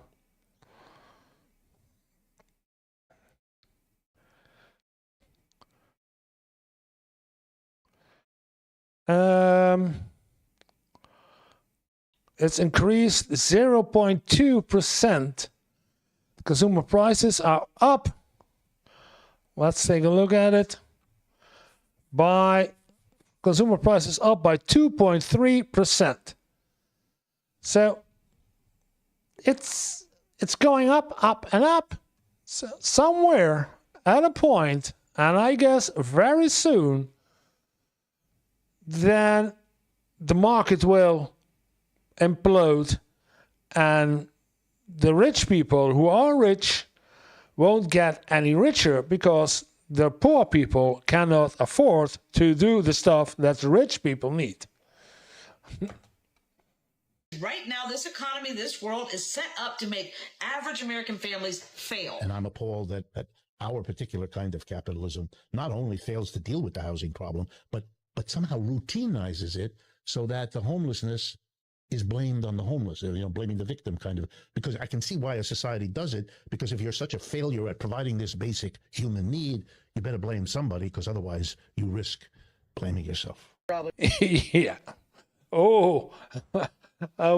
Speaker 1: It's increased 0.2%. Consumer prices are up. Let's take a look at it. Consumer prices up by 2.3%. So it's going up and up. So somewhere at a point, and I guess very soon, then the market will implode, and the rich people who are rich won't get any richer, because the poor people cannot afford to do the stuff that the rich people need.
Speaker 17: Right now, this economy, this world is set up to make average American families fail.
Speaker 18: And I'm appalled that our particular kind of capitalism not only fails to deal with the housing problem, but somehow routinizes it so that the homelessness is blamed on the homeless, blaming the victim kind of, because I can see why a society does it, because if you're such a failure at providing this basic human need, you better blame somebody, because otherwise you risk blaming yourself.
Speaker 1: Yeah. Oh,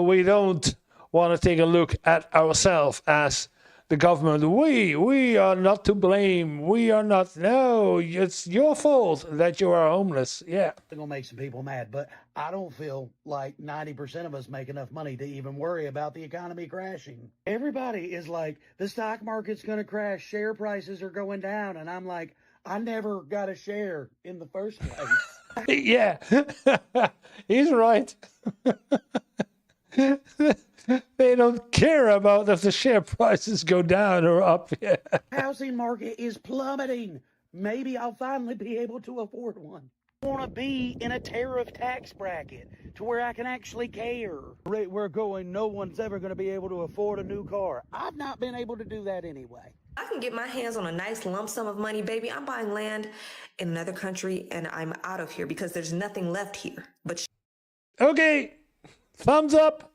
Speaker 1: we don't want to take a look at ourselves as the government. We are not to blame. We are not. No, it's your fault that you are homeless. Yeah.
Speaker 19: It's going to make some people mad, but I don't feel like 90% of us make enough money to even worry about the economy crashing. Everybody is like, the stock market's going to crash. Share prices are going down. And I'm like, I never got a share in the first place.
Speaker 1: Yeah, he's right. They don't care about if the share prices go down or up. Yeah.
Speaker 19: Housing market is plummeting. Maybe I'll finally be able to afford one. I want to be in a tariff tax bracket to where I can actually care. The rate we're going, no one's ever going to be able to afford a new car. I've not been able to do that anyway.
Speaker 16: I can get my hands on a nice lump sum of money, baby. I'm buying land in another country and I'm out of here because there's nothing left here. But
Speaker 1: okay, thumbs up.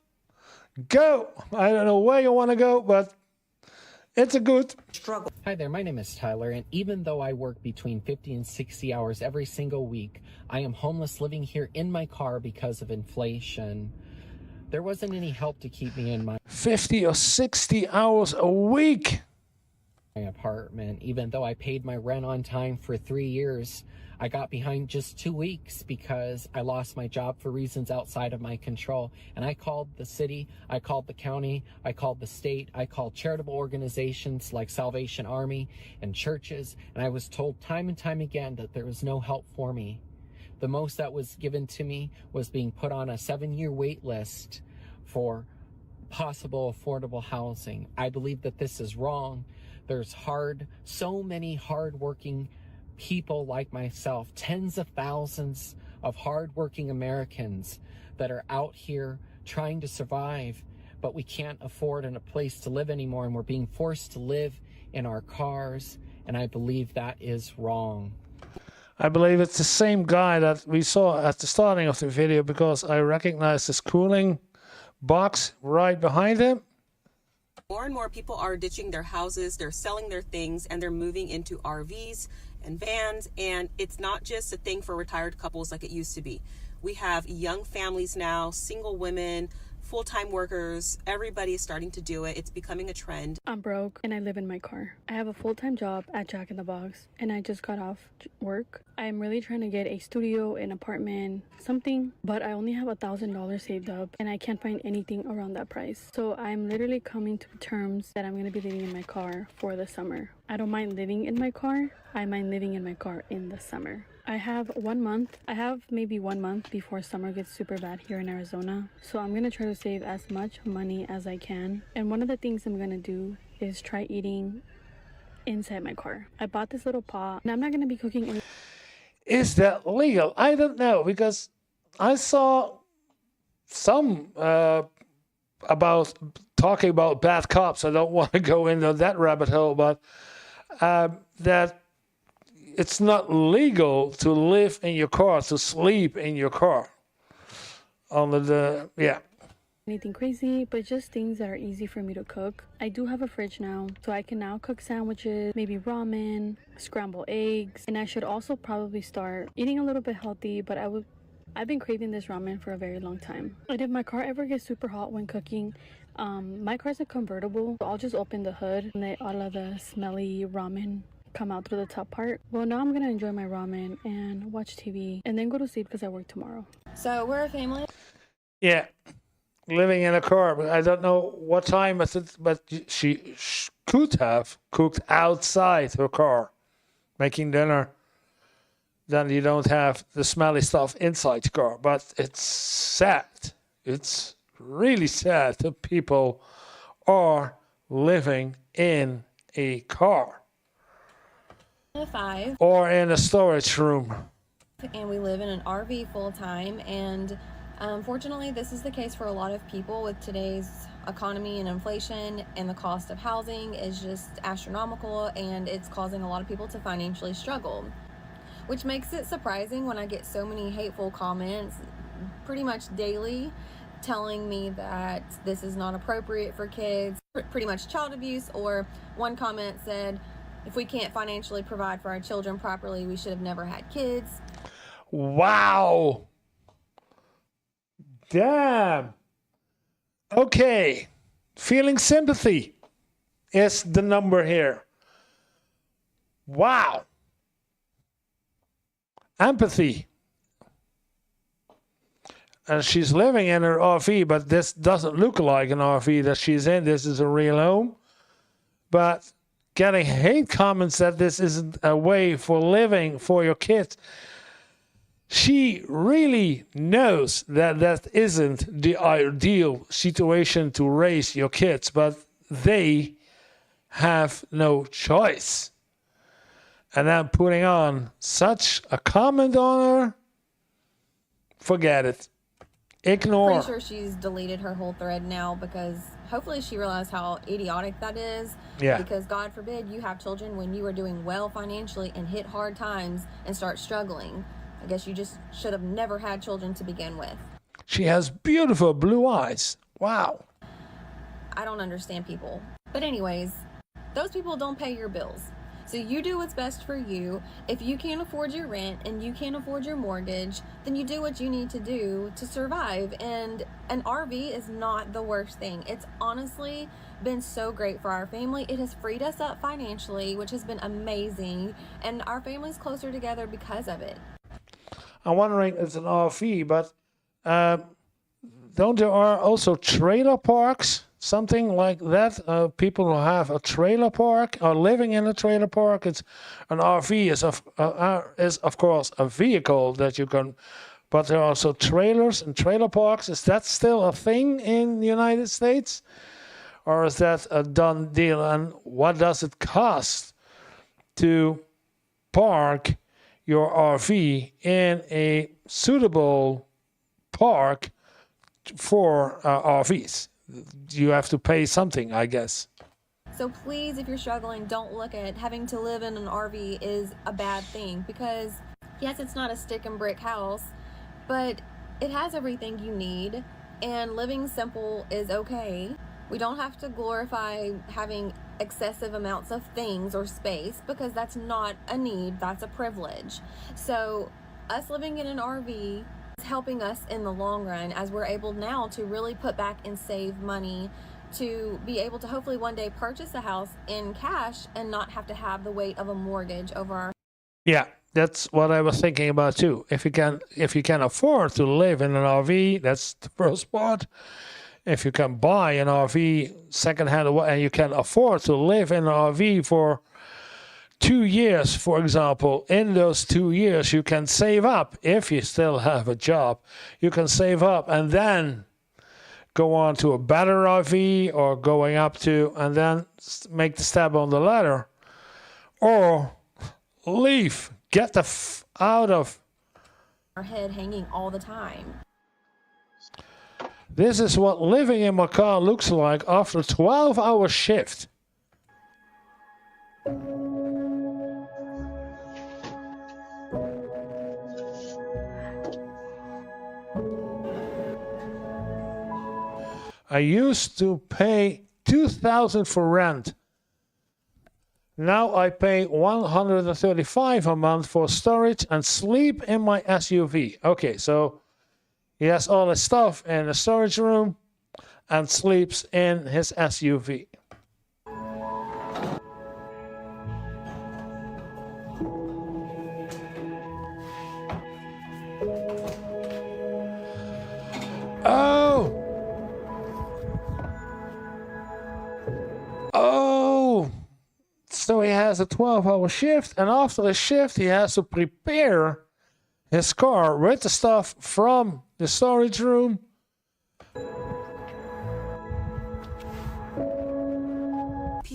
Speaker 1: Go. I don't know where you want to go, but it's a good
Speaker 16: struggle.
Speaker 24: Hi there, my name is Tyler, and even though I work between 50 and 60 hours every single week, I am homeless living here in my car because of inflation. There wasn't any help to keep me in my
Speaker 1: 50 or 60 hours a week.
Speaker 24: My apartment, even though I paid my rent on time for 3 years. I got behind just 2 weeks because I lost my job for reasons outside of my control. And I called the city, I called the county, I called the state, I called charitable organizations like Salvation Army and churches, and I was told time and time again that there was no help for me. The most that was given to me was being put on a 7-year wait list for possible affordable housing. I believe that this is wrong. There's so many hardworking people like myself, tens of thousands of hardworking Americans that are out here trying to survive, but we can't afford a place to live anymore, and we're being forced to live in our cars, and I believe that is wrong.
Speaker 1: I believe it's the same guy that we saw at the starting of the video, because I recognize this cooling box right behind him.
Speaker 3: More and more people are ditching their houses, they're selling their things, and they're moving into RVs and vans. And it's not just a thing for retired couples like it used to be. We have young families now, single women, full-time workers. Everybody is starting to do it. It's becoming a trend.
Speaker 25: I'm broke and I live in my car. I have a full-time job at Jack in the Box and I just got off work. I'm really trying to get a studio, an apartment, something, but I only have $1,000 saved up and I can't find anything around that price. So I'm literally coming to terms that I'm going to be living in my car for the summer. I don't mind living in my car. I mind living in my car in the summer. I have maybe 1 month before summer gets super bad here in Arizona. So I'm going to try to save as much money as I can. And one of the things I'm going to do is try eating inside my car. I bought this little pot and I'm not going to be cooking any.
Speaker 1: Is that legal? I don't know, because I saw some about talking about bad cops. I don't want to go into that rabbit hole, but that it's not legal to live in your car, to sleep in your car.
Speaker 25: Anything crazy, but just things that are easy for me to cook. I do have a fridge now, so I can now cook sandwiches, maybe ramen, scrambled eggs, and I should also probably start eating a little bit healthy, but I've been craving this ramen for a very long time. And if my car ever gets super hot when cooking, my car's a convertible, so I'll just open the hood and let all of the smelly ramen come out through the top part. Well, now I'm gonna enjoy my ramen and watch TV and then go to sleep because I work tomorrow.
Speaker 11: So we're a family.
Speaker 1: Yeah, living in a car, but I don't know what time is it, but she could have cooked outside her car, making dinner. Then you don't have the smelly stuff inside the car. But it's sad. It's really sad that people are living in a car.
Speaker 2: 5.
Speaker 1: Or in a storage room.
Speaker 2: And we live in an RV full time. And unfortunately, this is the case for a lot of people with today's economy and inflation, and the cost of housing is just astronomical, and it's causing a lot of people to financially struggle, which makes it surprising when I get so many hateful comments pretty much daily telling me that this is not appropriate for kids, pretty much child abuse. Or one comment said, if we can't financially provide for our children properly, we should have never had kids.
Speaker 1: Wow. Damn. Okay. Feeling sympathy is the number here. Wow. Empathy. And she's living in her RV, but this doesn't look like an RV that she's in. This is a real home. But getting hate comments that this isn't a way for living for your kids. She really knows that that isn't the ideal situation to raise your kids, but they have no choice. And then putting on such a comment on her, forget it. Ignore.
Speaker 2: Pretty sure she's deleted her whole thread now, because hopefully she realized how idiotic that is.
Speaker 1: Yeah.
Speaker 2: Because God forbid you have children when you are doing well financially and hit hard times and start struggling. I guess you just should have never had children to begin with.
Speaker 1: She has beautiful blue eyes. Wow.
Speaker 2: I don't understand people. But anyways, those people don't pay your bills. So you do what's best for you. If you can't afford your rent and you can't afford your mortgage, then you do what you need to do to survive. And an RV is not the worst thing. It's honestly been so great for our family. It has freed us up financially, which has been amazing. And our family's closer together because of it.
Speaker 1: I'm wondering, it's an RV, but don't there are also trailer parks? Something like that. People who have a trailer park are living in a trailer park. It's an RV is of course a vehicle that you can, but there are also trailers and trailer parks. Is that still a thing in the United States, or is that a done deal? And what does it cost to park your RV in a suitable park for RVs? You have to pay something, I guess.
Speaker 2: So please, if you're struggling, don't look at having to live in an RV is a bad thing, because yes, it's not a stick and brick house, but it has everything you need, and living simple is okay. We don't have to glorify having excessive amounts of things or space, because that's not a need, that's a privilege. So us living in an RV is helping us in the long run, as we're able now to really put back and save money to be able to hopefully one day purchase a house in cash and not have to have the weight of a mortgage over our.
Speaker 1: Yeah, that's what I was thinking about too. If you can afford to live in an RV, that's the first part. If you can buy an RV secondhand and you can afford to live in an RV for 2 years, for example, in those 2 years you can save up. If you still have a job, you can save up and then go on to a better RV, or going up to, and then make the step on the ladder, or leave, get the out of
Speaker 2: our head hanging all the time.
Speaker 1: This is what living in my car looks like after a 12-hour shift. I used to pay $2,000 for rent. Now I pay $135 a month for storage and sleep in my SUV. Okay, so he has all his stuff in the storage room and sleeps in his SUV. Oh, so he has a 12-hour shift, and after the shift he has to prepare his car with the stuff from the storage room.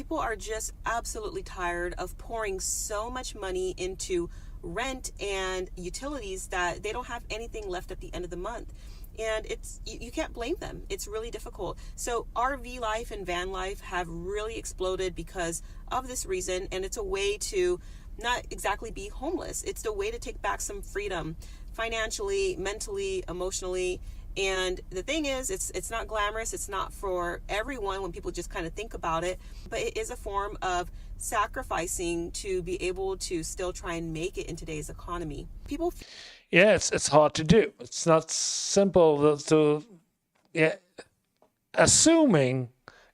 Speaker 3: People are just absolutely tired of pouring so much money into rent and utilities that they don't have anything left at the end of the month. And you can't blame them. It's really difficult. So RV life and van life have really exploded because of this reason. And it's a way to not exactly be homeless. It's the way to take back some freedom financially, mentally, emotionally. And the thing is, it's not glamorous. It's not for everyone when people just kind of think about it, but it is a form of sacrificing to be able to still try and make it in today's economy.
Speaker 1: Yeah, it's hard to do. It's not simple to yeah, assuming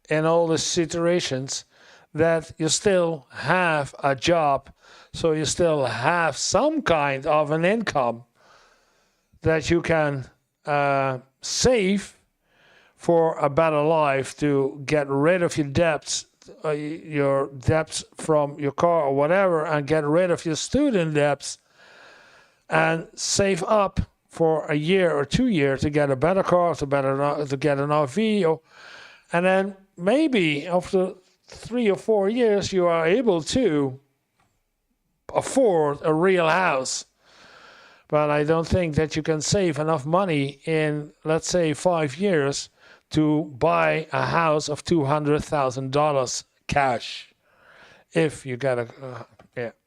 Speaker 1: in all the situations that you still have a job, so you still have some kind of an income that you can save for a better life, to get rid of your debts from your car or whatever, and get rid of your student debts, and save up for a year or 2 years to get a better car, to get an RV, and then maybe after 3 or 4 years you are able to afford a real house. But I don't think that you can save enough money in, let's say, 5 years to buy a house of $200,000 cash. If you got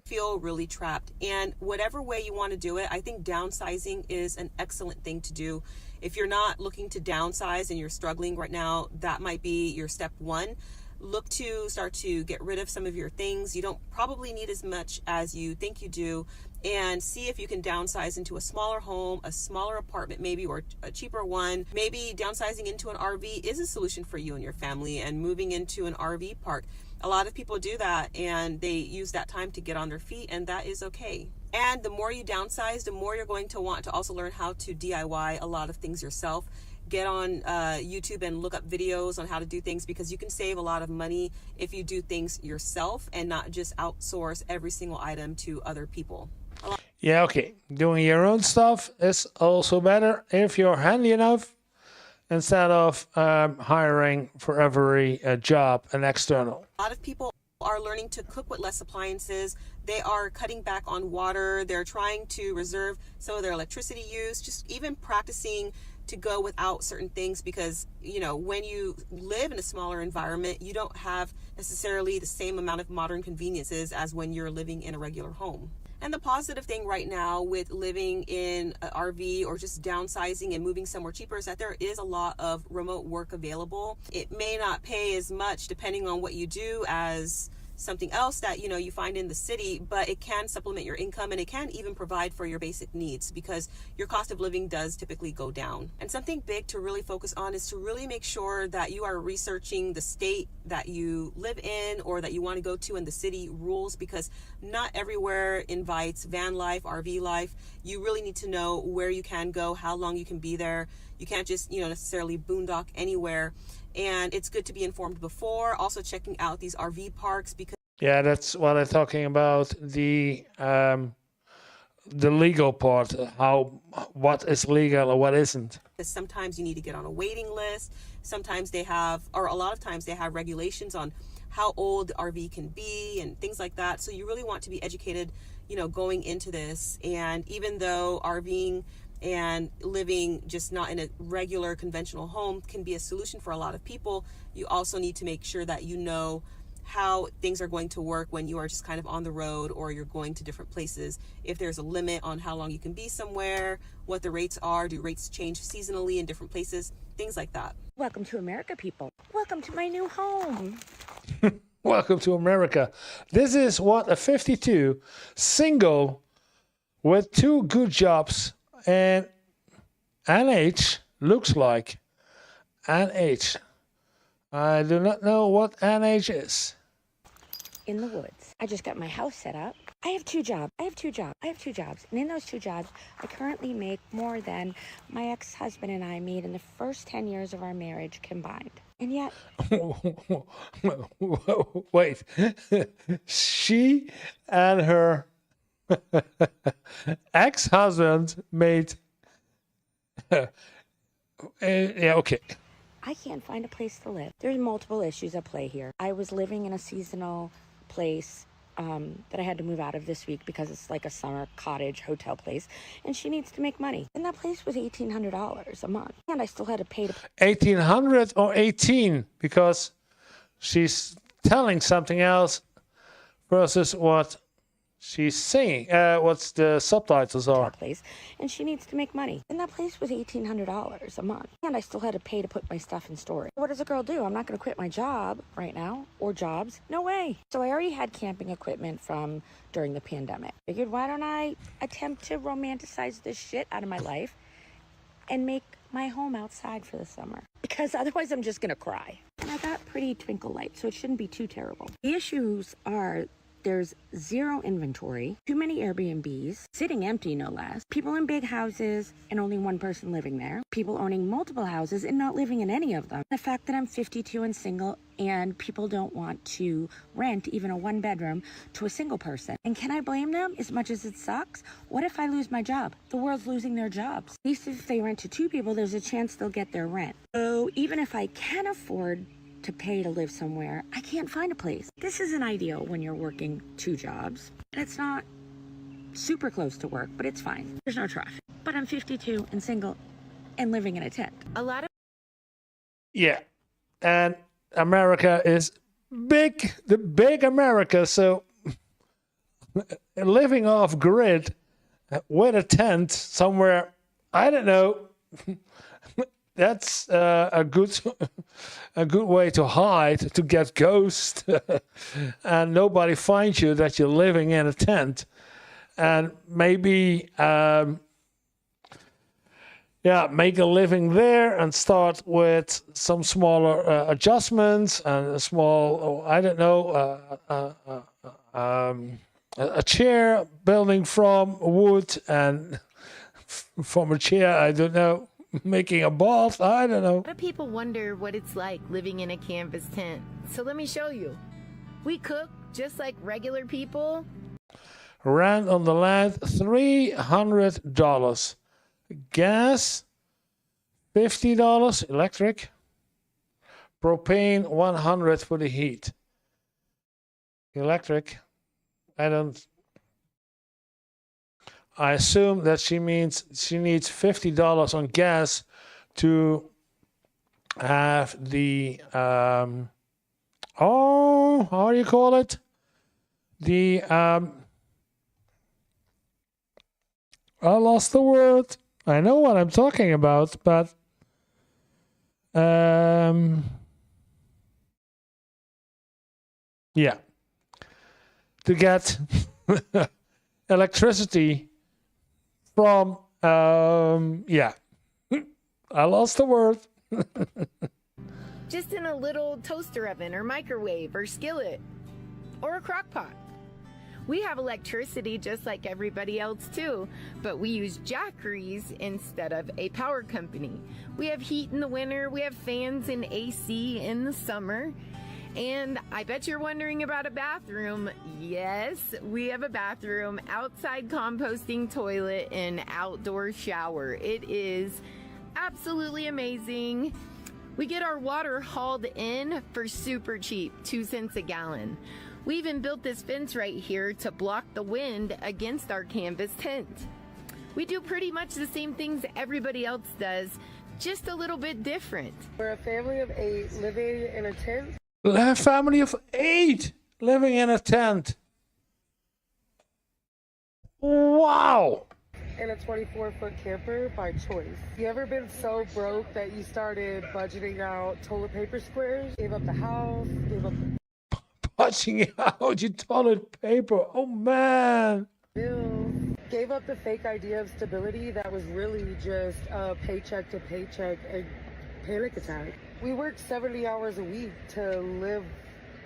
Speaker 3: feel really trapped. And whatever way you want to do it, I think downsizing is an excellent thing to do. If you're not looking to downsize and you're struggling right now, that might be your step one. Look to start to get rid of some of your things. You don't probably need as much as you think you do, and see if you can downsize into a smaller home, a smaller apartment maybe, or a cheaper one. Maybe downsizing into an RV is a solution for you and your family, and moving into an RV park. A lot of people do that, and they use that time to get on their feet, and that is okay. And the more you downsize, the more you're going to want to also learn how to DIY a lot of things yourself. Get on YouTube and look up videos on how to do things, because you can save a lot of money if you do things yourself and not just outsource every single item to other people.
Speaker 1: Yeah, okay. Doing your own stuff is also better if you're handy enough, instead of hiring for every job an external.
Speaker 3: A lot of people are learning to cook with less appliances. They are cutting back on water. They're trying to reserve some of their electricity use, just even practicing to go without certain things, because, you know, when you live in a smaller environment, you don't have necessarily the same amount of modern conveniences as when you're living in a regular home. And the positive thing right now with living in an RV or just downsizing and moving somewhere cheaper is that there is a lot of remote work available. It may not pay as much depending on what you do as something else that, you know, you find in the city, but it can supplement your income, and it can even provide for your basic needs, because your cost of living does typically go down. And something big to really focus on is to really make sure that you are researching the state that you live in or that you want to go to, and the city rules, because not everywhere invites van life, RV life. You really need to know where you can go, how long you can be there. You can't just, you know, necessarily boondock anywhere. And it's good to be informed before. Also checking out these RV parks, because
Speaker 1: that's what I'm talking about, the legal part, what is legal or what isn't.
Speaker 3: Sometimes you need to get on a waiting list. Sometimes they have, or a lot of times they have regulations on how old the RV can be and things like that. So you really want to be educated, you know, going into this. And even though RVing and living just not in a regular conventional home can be a solution for a lot of people, you also need to make sure that you know how things are going to work when you are just kind of on the road or you're going to different places. If there's a limit on how long you can be somewhere, what the rates are, do rates change seasonally in different places, things like that.
Speaker 4: Welcome to America, people. Welcome to my new home.
Speaker 1: Welcome to America. This is what a 52 single with 2 good jobs and NH looks like. NH. I do not know what NH is.
Speaker 4: In the woods. I just got my house set up. I have 2 jobs. And in those 2 jobs, I currently make more than my ex-husband and I made in the first 10 years of our marriage combined. And yet...
Speaker 1: Wait. She and her ex-husband made... yeah, okay.
Speaker 4: I can't find a place to live. There's multiple issues at play here. I was living in a seasonal place that I had to move out of this week because it's like a summer cottage hotel place, and she needs to make money. And that place was $1,800 a month, and I still had to pay to
Speaker 1: 1,800 or 18, because she's telling something else versus what she's saying, what the subtitles are.
Speaker 4: place, and she needs to make money. And that place was $1,800 a month, and I still had to pay to put my stuff in storage. What does a girl do? I'm not going to quit my job right now, or jobs. No way. So I already had camping equipment from during the pandemic. Figured, why don't I attempt to romanticize this shit out of my life and make my home outside for the summer? Because otherwise I'm just going to cry. And I got pretty twinkle lights, so it shouldn't be too terrible. The issues are there's zero inventory, too many Airbnbs, sitting empty no less, people in big houses and only one person living there, people owning multiple houses and not living in any of them, the fact that I'm 52 and single and people don't want to rent even a one bedroom to a single person. And can I blame them? As much as it sucks, what if I lose my job? The world's losing their jobs. At least if they rent to two people, there's a chance they'll get their rent. So even if I can afford to pay to live somewhere, I can't find a place. This isn't ideal when you're working two jobs, and it's not super close to work, but it's fine. There's no traffic. But I'm 52 and single and living in a tent. A lot of
Speaker 1: Yeah, and America is big, the big America, so living off grid with a tent somewhere, I don't know, that's a good way to hide, to get ghost, and nobody finds you that you're living in a tent. And maybe make a living there and start with some smaller adjustments and a small, I don't know, a chair building from wood, and from a chair, I don't know, making a bath, I don't know.
Speaker 5: A lot of people wonder what it's like living in a canvas tent. So let me show you. We cook just like regular people.
Speaker 1: Rent on the land, $300. Gas, $50. Electric. Propane, $100 for the heat. Electric, I assume that she means she needs $50 on gas to have the, how do you call it? The, I lost the word. I know what I'm talking about, but, yeah. To get electricity from, I lost the word.
Speaker 5: Just in a little toaster oven or microwave or skillet or a crock pot. We have electricity just like everybody else too, but we use jackeries instead of a power company. We have heat in the winter, we have fans and AC in the summer. And I bet you're wondering about a bathroom. Yes, we have a bathroom, outside composting toilet, and outdoor shower. It is absolutely amazing. We get our water hauled in for super cheap, 2 cents a gallon. We even built this fence right here to block the wind against our canvas tent. We do pretty much the same things everybody else does, just a little bit different.
Speaker 6: We're a family of 8 living in a tent.
Speaker 1: A family of 8 living in a tent. Wow.
Speaker 6: In a 24-foot camper by choice. You ever been so broke that you started budgeting out toilet paper squares? Gave up the house, gave up
Speaker 1: Budgeting out your toilet paper. Oh man.
Speaker 6: bills, gave up the fake idea of stability that was really just a paycheck to paycheck and panic attack. We work 70 hours a week to live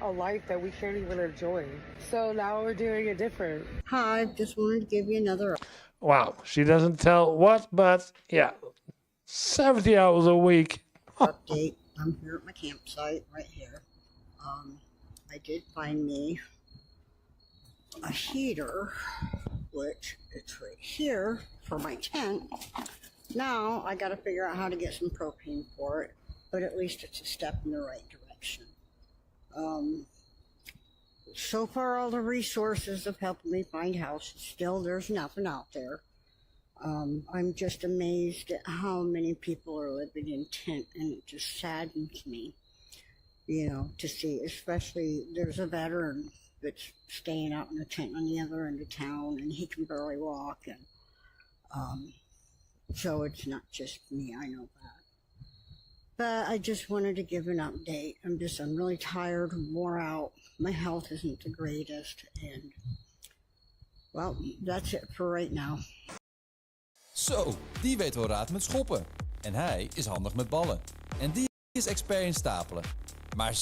Speaker 6: a life that we can't even enjoy. So now we're doing it different.
Speaker 20: Hi, just wanted to give you another
Speaker 1: Wow. She doesn't tell what, but yeah. 70 hours a week.
Speaker 20: update. I'm here at my campsite right here. I did find me a heater, which it's right here for my tent. Now I got to figure out how to get some propane for it. but at least it's a step in the right direction. So far, all the resources have helped me find houses. Still, there's nothing out there. I'm just amazed at how many people are living in tent, and it just saddens me, you know, to see, especially there's a veteran that's staying out in a tent on the other end of town, and he can barely walk, and so it's not just me, I know that. But I just wanted to give an update. I'm really tired, wore out. My health isn't the greatest, and well, that's it for right now.
Speaker 9: Zo, die weet wel raad met schoppen. En hij is handig met ballen. En die is expert in stapelen. Maar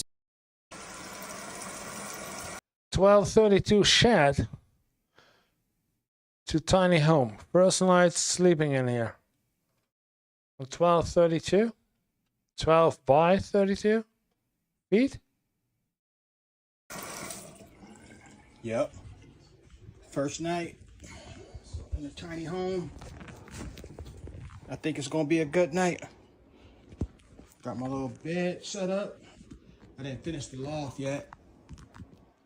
Speaker 1: 1232 shed to tiny home. First night sleeping in here. 1232? 12 by 32 feet?
Speaker 10: Yep. First night in a tiny home. I think it's gonna be a good night. Got my little bed set up. I didn't finish the loft yet.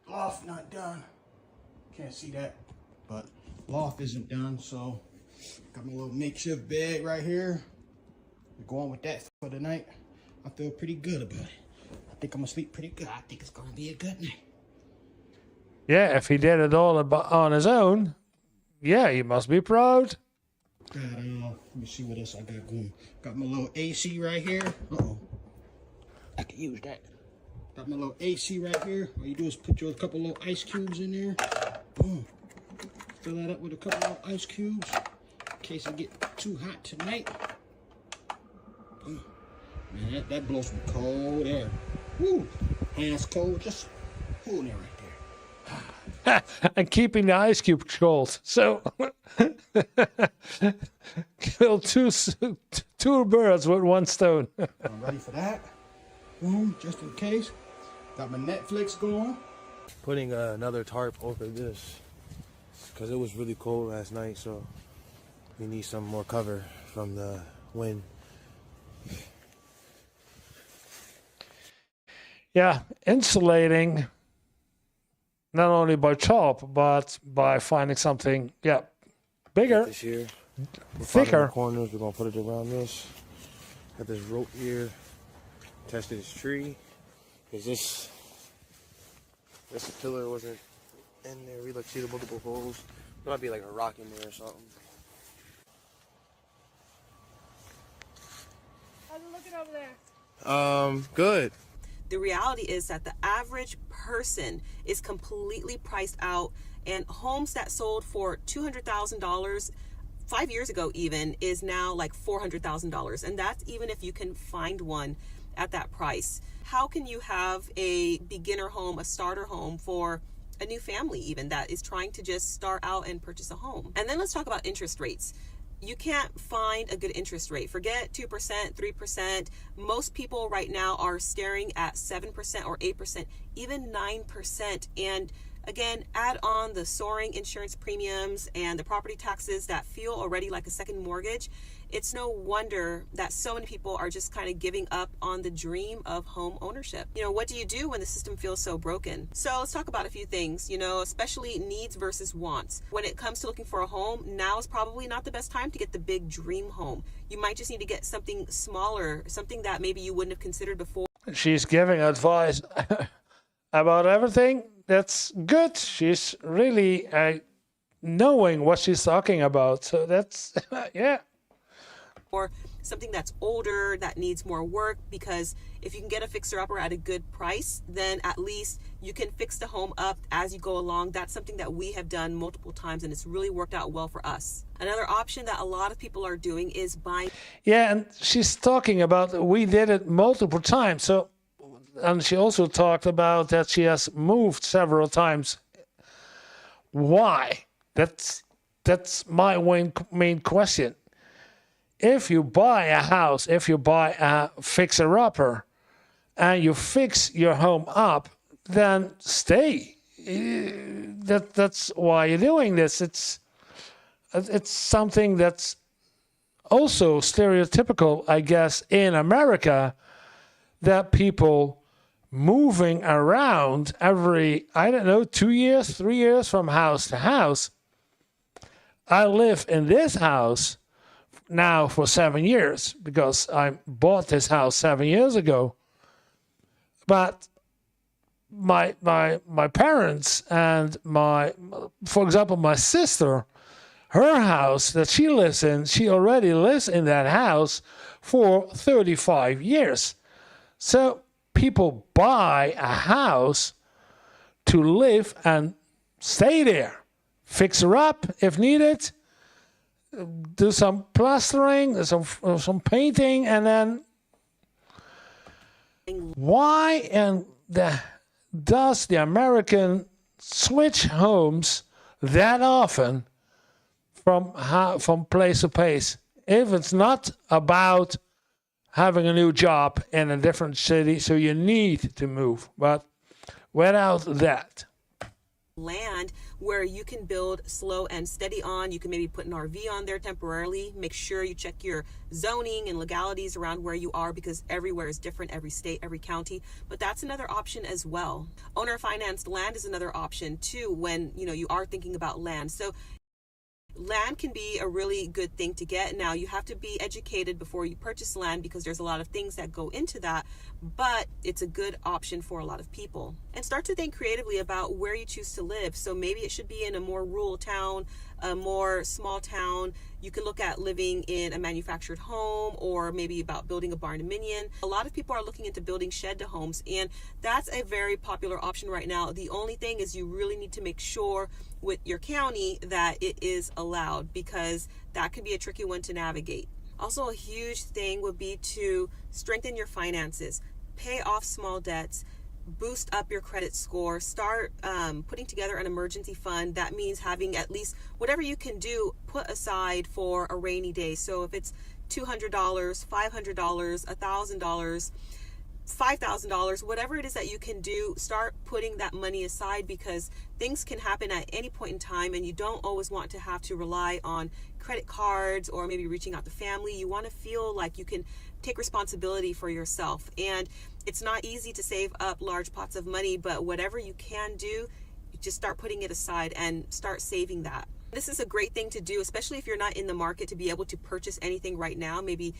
Speaker 10: Loft not done. Can't see that, but loft isn't done, so got my little makeshift bed right here. We're going with that for the night. I feel pretty good about it. I think I'm gonna sleep pretty good. I think it's gonna be a good night.
Speaker 1: Yeah, if he did it all on his own, yeah, he must be proud.
Speaker 10: Got, let me see what else I got going. Got my little AC right here. Uh-oh. I can use that. Got my little AC right here. All you do is put your couple little ice cubes in there. Boom. Fill that up with a couple of ice cubes in case it get too hot tonight. Boom. Man, that blows some cold air. Woo! Hands cold, just cool air right there.
Speaker 1: And keeping the ice cube cold. So kill two birds with one stone.
Speaker 10: I'm ready for that. Boom, just in case. Got my Netflix going.
Speaker 21: Putting another tarp over this because it was really cold last night, so we need some more cover from the wind.
Speaker 1: Yeah, insulating not only by tarp, but by finding something, bigger,
Speaker 21: This here,
Speaker 1: thicker.
Speaker 21: Corners, we're gonna put it around this. Got this rope here. Tested this tree because this pillar wasn't in there. We see the multiple holes. There might be like a rock in there or something.
Speaker 6: How's it looking over there?
Speaker 21: Good.
Speaker 3: The reality is that the average person is completely priced out, and homes that sold for $200,000 5 years ago even is now like $400,000, and that's even if you can find one at that price. How can you have a beginner home, a starter home for a new family even that is trying to just start out and purchase a home? And then let's talk about interest rates. You can't find a good interest rate. Forget 2%, 3%. Most people right now are staring at 7% or 8%, even 9%. And again, add on the soaring insurance premiums and the property taxes that feel already like a second mortgage. It's no wonder that so many people are just kind of giving up on the dream of home ownership. You know, what do you do when the system feels so broken? So let's talk about a few things, especially needs versus wants. When it comes to looking for a home, now is probably not the best time to get the big dream home. You might just need to get something smaller, something that maybe you wouldn't have considered before.
Speaker 1: She's giving advice about everything. That's good. She's really knowing what she's talking about. So that's, yeah.
Speaker 3: Or something that's older, that needs more work, because if you can get a fixer-upper at a good price, then at least you can fix the home up as you go along. That's something that we have done multiple times, and it's really worked out well for us. Another option that a lot of people are doing is buying.
Speaker 1: Yeah, and she's talking about, we did it multiple times. So, and she also talked about that she has moved several times. Why? That's my main question. If you buy a house, if you buy a fixer-upper, and you fix your home up, then stay. That's why you're doing this. It's something that's also stereotypical, I guess, in America, that people moving around every, I don't know, 2 years, 3 years from house to house. I live in this house now for 7 years because I bought this house 7 years ago. But my parents and for example, my sister, her house that she lives in, she already lives in that house for 35 years. So people buy a house to live and stay there, fix her up if needed, do some plastering, some painting, and then why does the American switch homes that often from place to place? If it's not about having a new job in a different city, so you need to move, but without that.
Speaker 3: Land where you can build slow and steady on. You can maybe put an RV on there temporarily. Make sure you check your zoning and legalities around where you are, because everywhere is different, every state, every county. But that's another option as well. Owner financed land is another option too when you are thinking about land. So land can be a really good thing to get. Now, you have to be educated before you purchase land because there's a lot of things that go into that, but it's a good option for a lot of people. And start to think creatively about where you choose to live. So maybe it should be in a more rural town, a more small town. You can look at living in a manufactured home, or maybe about building a barn dominion. A lot of people are looking into building shed to homes, and that's a very popular option right now. The only thing is you really need to make sure with your county that it is allowed, because that can be a tricky one to navigate. Also, a huge thing would be to strengthen your finances, pay off small debts, boost up your credit score, start putting together an emergency fund. That means having at least whatever you can do put aside for a rainy day. So if it's $200, $500, $1,000, $5,000, whatever it is that you can do, start putting that money aside, because things can happen at any point in time, and you don't always want to have to rely on credit cards or maybe reaching out to family. You want to feel like you can take responsibility for yourself. And it's not easy to save up large pots of money, but whatever you can do, just start putting it aside and start saving that. This is a great thing to do, especially if you're not in the market to be able to purchase anything right now. Maybe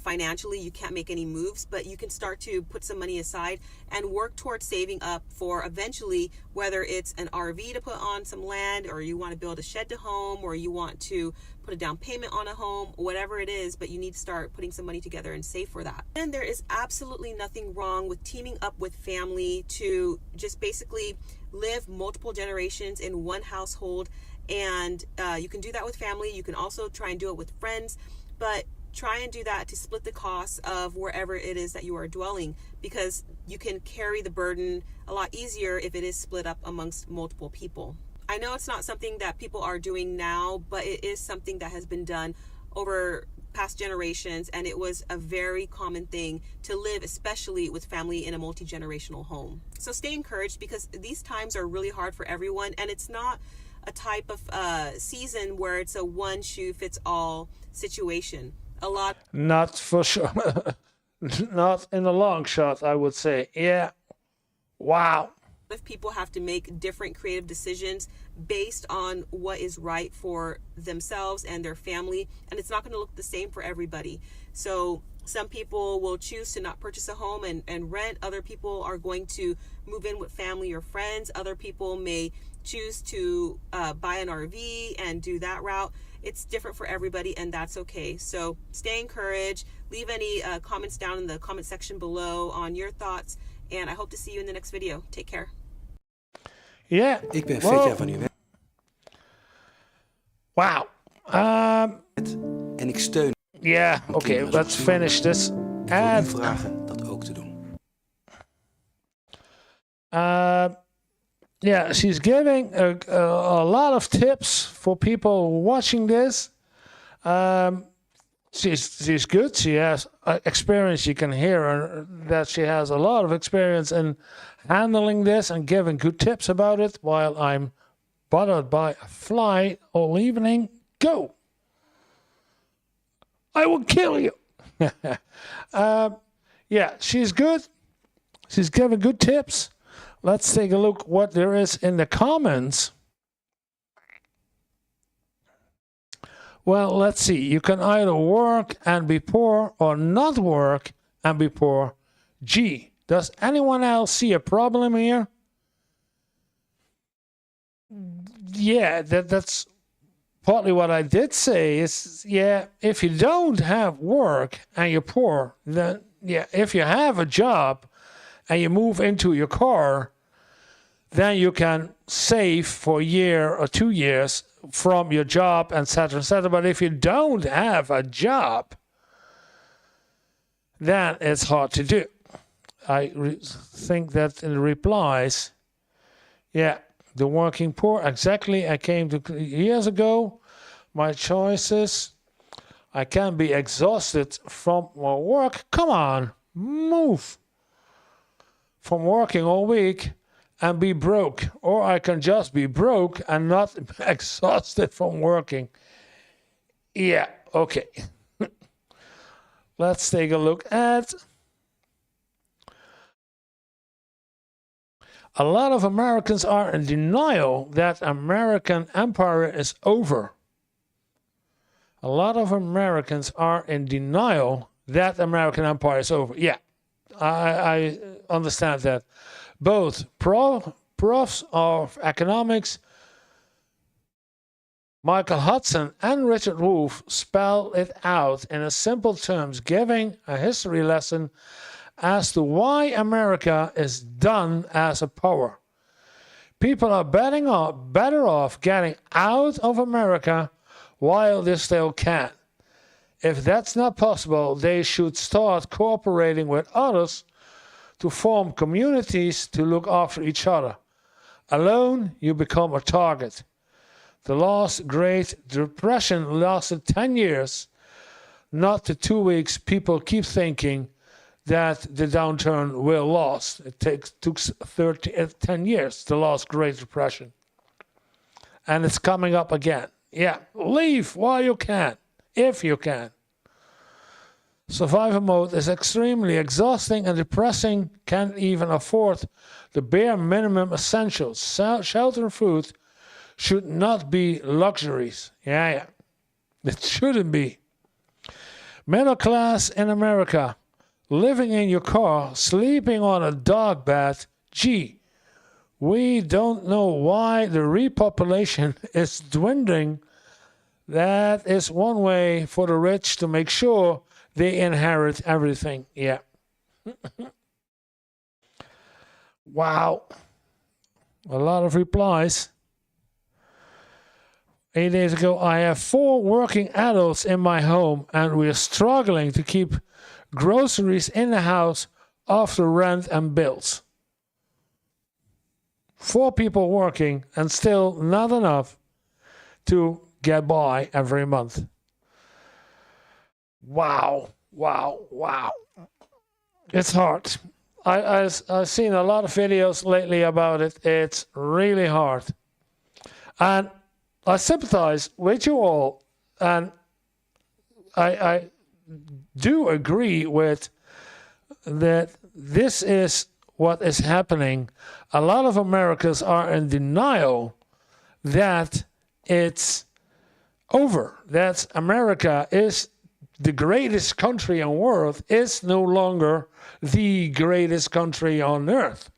Speaker 3: financially you can't make any moves, but you can start to put some money aside and work towards saving up for eventually, whether it's an RV to put on some land, or you want to build a shed to home, or you want to put a down payment on a home, whatever it is, but you need to start putting some money together and save for that. And there is absolutely nothing wrong with teaming up with family to just basically live multiple generations in one household. And you can do that with family. You can also try and do it with friends, but try and do that to split the costs of wherever it is that you are dwelling, because you can carry the burden a lot easier if it is split up amongst multiple people. I know it's not something that people are doing now, but it is something that has been done over past generations, and it was a very common thing to live, especially with family, in a multi-generational home. So stay encouraged, because these times are really hard for everyone, and it's not a type of season where it's a one shoe fits all situation.
Speaker 1: Not for sure. Not in the long shot, I would say. Yeah. Wow.
Speaker 3: If people have to make different creative decisions based on what is right for themselves and their family, and it's not going to look the same for everybody. So some people will choose to not purchase a home and rent. Other people are going to move in with family or friends. Other people may choose to buy an RV and do that route. It's different for everybody, and that's okay. So stay encouraged. Leave any comments down in the comment section below on your thoughts, and I hope to see you in the next video. Take care.
Speaker 1: Yeah.
Speaker 7: Ik ben vet jaar van uw werk.
Speaker 1: Wow.
Speaker 7: En ik steun.
Speaker 1: Yeah, okay, let's finish this.
Speaker 7: En voor u vragen dat ook te doen.
Speaker 1: Yeah, she's giving a lot of tips for people watching this. She's good. She has experience. You can hear that she has a lot of experience in handling this and giving good tips about it, while I'm bothered by a fly all evening. Go! I will kill you! Yeah, she's good. She's giving good tips. Let's take a look what there is in the comments. Well, let's see. You can either work and be poor or not work and be poor. Gee, does anyone else see a problem here? Yeah, that's partly what I did say is, yeah, if you don't have work and you're poor, then, yeah, if you have a job and you move into your car, then you can save for a year or 2 years from your job, etc., etc. But if you don't have a job, then it's hard to do. I think that in the replies, yeah, the working poor, exactly. I came to years ago, my choices. I can be exhausted from my work. Come on, move from working all week and be broke, or I can just be broke and not exhausted from working. Yeah, okay. Let's take a look at a lot of Americans are in denial that American empire is over. A lot of Americans are in denial that American empire is over. Yeah, I understand that. Both profs of economics, Michael Hudson and Richard Wolff, spell it out in a simple terms, giving a history lesson as to why America is done as a power. People are better off getting out of America while they still can. If that's not possible, they should start cooperating with others to form communities to look after each other. Alone, you become a target. The last Great Depression lasted 10 years, not the 2 weeks people keep thinking that the downturn will last. It took 10 years, the last Great Depression. And it's coming up again. Yeah, leave while you can, if you can. Survival mode is extremely exhausting and depressing. Can't even afford the bare minimum essentials. Shelter and food should not be luxuries. Yeah. It shouldn't be. Middle class in America, living in your car, sleeping on a dog bed. Gee, we don't know why the repopulation is dwindling. That is one way for the rich to make sure they inherit everything. Yeah. Wow. A lot of replies. 8 days ago, I have 4 working adults in my home and we're struggling to keep groceries in the house after rent and bills. 4 people working and still not enough to get by every month. Wow. It's hard. I've seen a lot of videos lately about it. It's really hard. And I sympathize with you all. And I do agree with that this is what is happening. A lot of Americans are in denial that it's over. That America is the greatest country in the world, is no longer the greatest country on earth.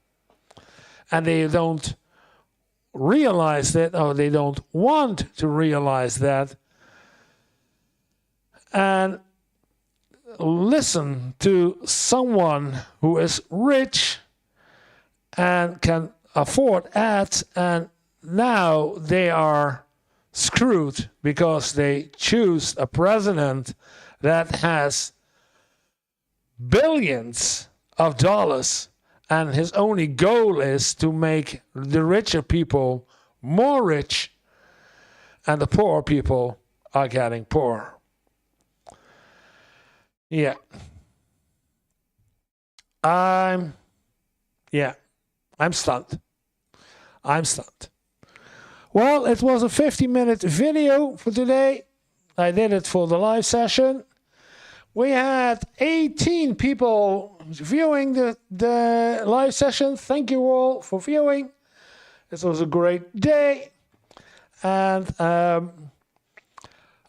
Speaker 1: And they don't realize that, or they don't want to realize that. And listen to someone who is rich and can afford ads, and now they are screwed because they choose a president that has billions of dollars, and his only goal is to make the richer people more rich, and the poor people are getting poorer. Yeah. I'm stunned. Well, it was a 50-minute video for today. I did it for the live session. We had 18 people viewing the live session. Thank you all for viewing. This was a great day. And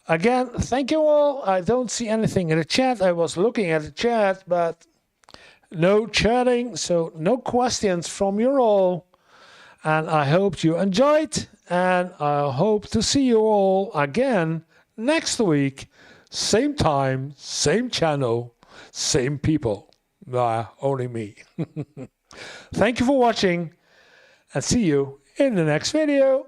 Speaker 1: again, thank you all. I don't see anything in the chat. I was looking at the chat, but no chatting, so no questions from you all. And I hope you enjoyed. And I hope to see you all again next week. Same time, same channel, same people. Only me. Thank you for watching and see you in the next video.